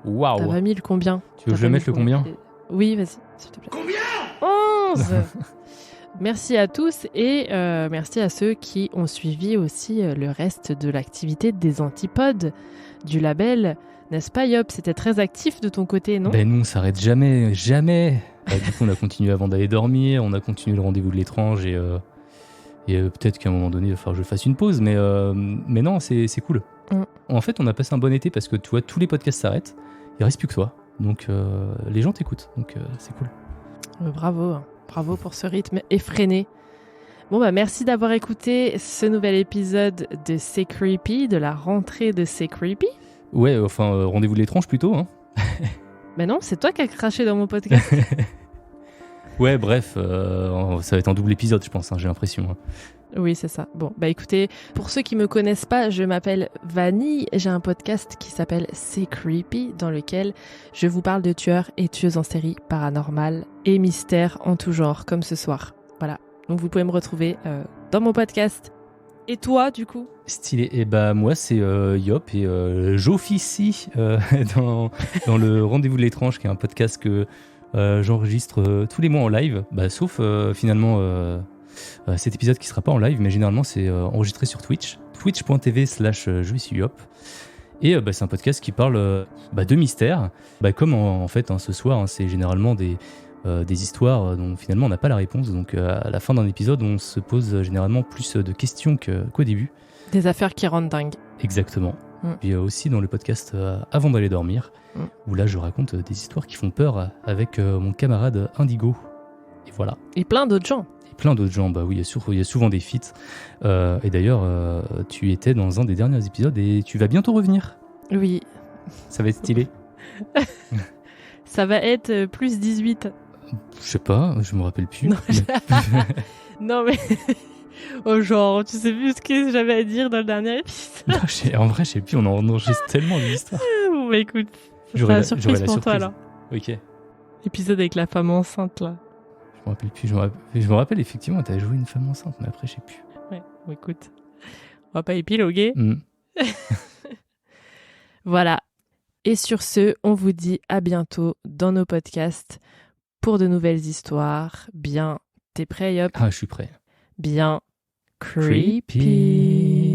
T'as pas mis le combien? Tu veux que je le mette le combien? Oui, vas-y, s'il te plaît. Combien? 11. Merci à tous et merci à ceux qui ont suivi aussi le reste de l'activité des Antipodes du label. N'est-ce pas, Yop? C'était très actif de ton côté, non? Ben nous, on s'arrête jamais. Du coup, on a continué avant d'aller dormir, on a continué le rendez-vous de l'étrange et peut-être qu'à un moment donné, il va falloir que je fasse une pause, mais non, c'est cool. En fait, on a passé un bon été parce que tu vois, tous les podcasts s'arrêtent, il reste plus que toi. Donc, les gens t'écoutent, donc c'est cool. Bravo pour ce rythme effréné. Bon bah merci d'avoir écouté ce nouvel épisode de C'est Creepy, de la rentrée de C'est Creepy. Ouais, enfin, rendez-vous de l'étrange plutôt, hein. Mais non, c'est toi qui as craché dans mon podcast. Ouais, bref, ça va être un double épisode, je pense, hein, j'ai l'impression. Hein. Oui, c'est ça. Bon, bah écoutez, pour ceux qui me connaissent pas, je m'appelle Vanille. J'ai un podcast qui s'appelle C'est Creepy, dans lequel je vous parle de tueurs et tueuses en série paranormales et mystères en tout genre, comme ce soir. Voilà. Donc vous pouvez me retrouver dans mon podcast. Et toi, du coup? Stylé. Et bah moi, c'est Yop et j'officie dans le Rendez-vous de l'étrange, qui est un podcast que j'enregistre tous les mois en live, sauf finalement cet épisode qui sera pas en live, mais généralement c'est enregistré sur Twitch, twitch.tv/je suis Yop. Et c'est un podcast qui parle de mystère. Comme en fait ce soir, c'est généralement des histoires dont finalement on n'a pas la réponse. Donc à la fin d'un épisode, on se pose généralement plus de questions qu'au début. Des affaires qui rendent dingue. Exactement. Puis aussi dans le podcast Avant d'aller dormir, où là je raconte des histoires qui font peur avec mon camarade Indigo. Et voilà. Et plein d'autres gens. Plein d'autres gens, oui, il y a souvent des feats. Et d'ailleurs, tu étais dans un des derniers épisodes et tu vas bientôt revenir. Oui. Ça va être stylé. Ça va être plus 18. Je sais pas, je me rappelle plus. Non mais... Oh genre, tu sais plus ce que j'avais à dire dans le dernier épisode. Non, en vrai, je sais plus, on enregistre tellement d'histoires. Bon écoute, j'aurai la surprise pour toi alors. Ok. Épisode avec la femme enceinte là. Je me rappelle plus, je me rappelle effectivement, t'as joué une femme enceinte, mais après je sais plus. Ouais, bon, écoute, on va pas épiloguer. Voilà. Et sur ce, on vous dit à bientôt dans nos podcasts pour de nouvelles histoires. Bien, t'es prêt, Yop? Ah, je suis prêt. Bien creepy.